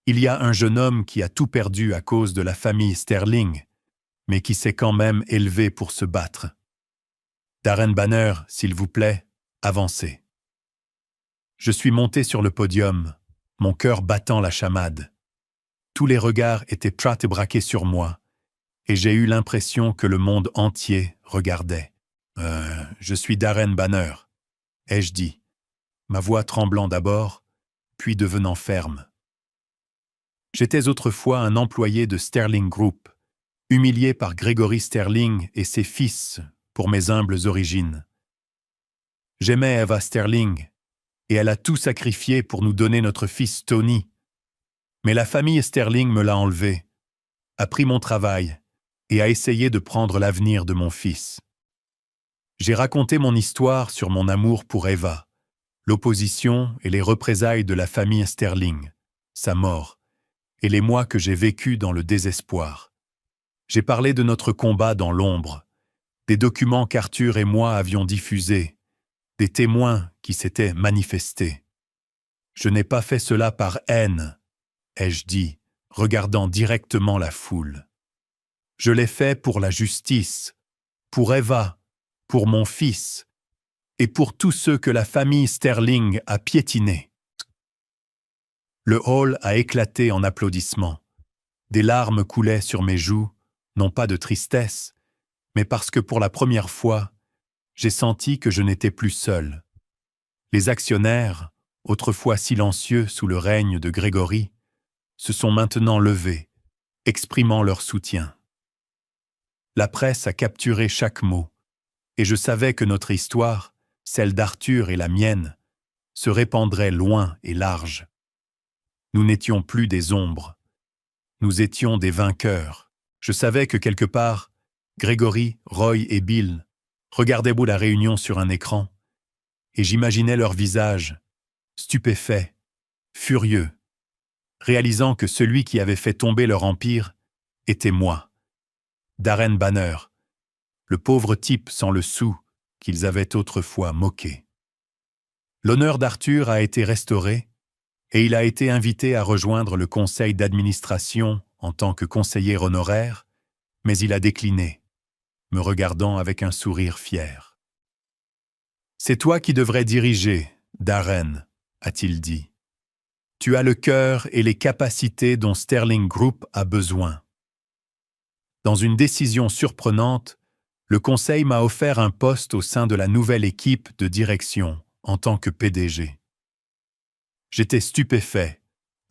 « Il y a un jeune homme qui a tout perdu à cause de la famille Sterling, mais qui s'est quand même élevé pour se battre. Darren Banner, s'il vous plaît, avancez. » Je suis monté sur le podium, mon cœur battant la chamade. Tous les regards étaient prêts et braqués sur moi, et j'ai eu l'impression que le monde entier regardait. « Je suis Darren Banner », ai-je dit, ma voix tremblant d'abord, puis devenant ferme. J'étais autrefois un employé de Sterling Group, humilié par Gregory Sterling et ses fils pour mes humbles origines. J'aimais Eva Sterling, et elle a tout sacrifié pour nous donner notre fils Tony. Mais la famille Sterling me l'a enlevé, a pris mon travail et a essayé de prendre l'avenir de mon fils. J'ai raconté mon histoire sur mon amour pour Eva, l'opposition et les représailles de la famille Sterling, sa mort, et les mois que j'ai vécus dans le désespoir. J'ai parlé de notre combat dans l'ombre, des documents qu'Arthur et moi avions diffusés, des témoins qui s'étaient manifestés. Je n'ai pas fait cela par haine, ai-je dit, regardant directement la foule. Je l'ai fait pour la justice, pour Eva, pour mon fils, et pour tous ceux que la famille Sterling a piétinés. Le hall a éclaté en applaudissements. Des larmes coulaient sur mes joues, non pas de tristesse, mais parce que pour la première fois, j'ai senti que je n'étais plus seul. Les actionnaires, autrefois silencieux sous le règne de Gregory, se sont maintenant levés, exprimant leur soutien. La presse a capturé chaque mot, et je savais que notre histoire, celle d'Arthur et la mienne, se répandrait loin et large. Nous n'étions plus des ombres. Nous étions des vainqueurs. Je savais que quelque part, Gregory, Roy et Bill regardaient la réunion sur un écran, et j'imaginais leurs visages, stupéfaits, furieux, réalisant que celui qui avait fait tomber leur empire était moi, Darren Banner, le pauvre type sans le sou qu'ils avaient autrefois moqué. L'honneur d'Arthur a été restauré, et il a été invité à rejoindre le conseil d'administration en tant que conseiller honoraire, mais il a décliné, me regardant avec un sourire fier. « C'est toi qui devrais diriger, Darren, » a-t-il dit. « Tu as le cœur et les capacités dont Sterling Group a besoin. » Dans une décision surprenante, le conseil m'a offert un poste au sein de la nouvelle équipe de direction en tant que PDG. J'étais stupéfait,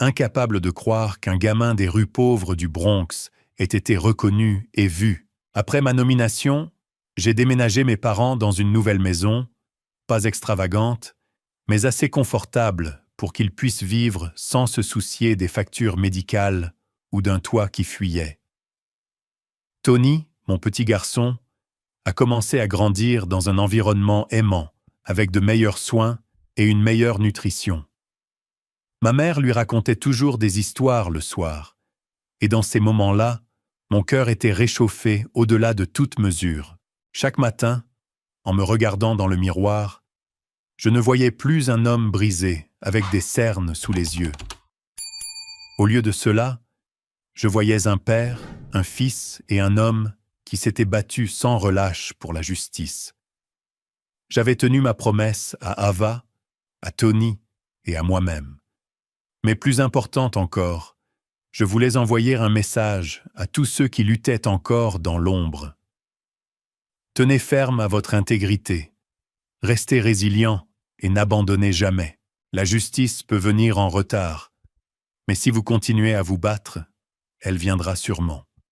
incapable de croire qu'un gamin des rues pauvres du Bronx ait été reconnu et vu. Après ma nomination, j'ai déménagé mes parents dans une nouvelle maison, pas extravagante, mais assez confortable pour qu'ils puissent vivre sans se soucier des factures médicales ou d'un toit qui fuyait. Tony, mon petit garçon, a commencé à grandir dans un environnement aimant, avec de meilleurs soins et une meilleure nutrition. Ma mère lui racontait toujours des histoires le soir, et dans ces moments-là, mon cœur était réchauffé au-delà de toute mesure. Chaque matin, en me regardant dans le miroir, je ne voyais plus un homme brisé, avec des cernes sous les yeux. Au lieu de cela, je voyais un père, un fils et un homme qui s'étaient battus sans relâche pour la justice. J'avais tenu ma promesse à Ava, à Tony et à moi-même. Mais plus importante encore, je voulais envoyer un message à tous ceux qui luttaient encore dans l'ombre. Tenez ferme à votre intégrité, restez résilient et n'abandonnez jamais. La justice peut venir en retard, mais si vous continuez à vous battre, elle viendra sûrement.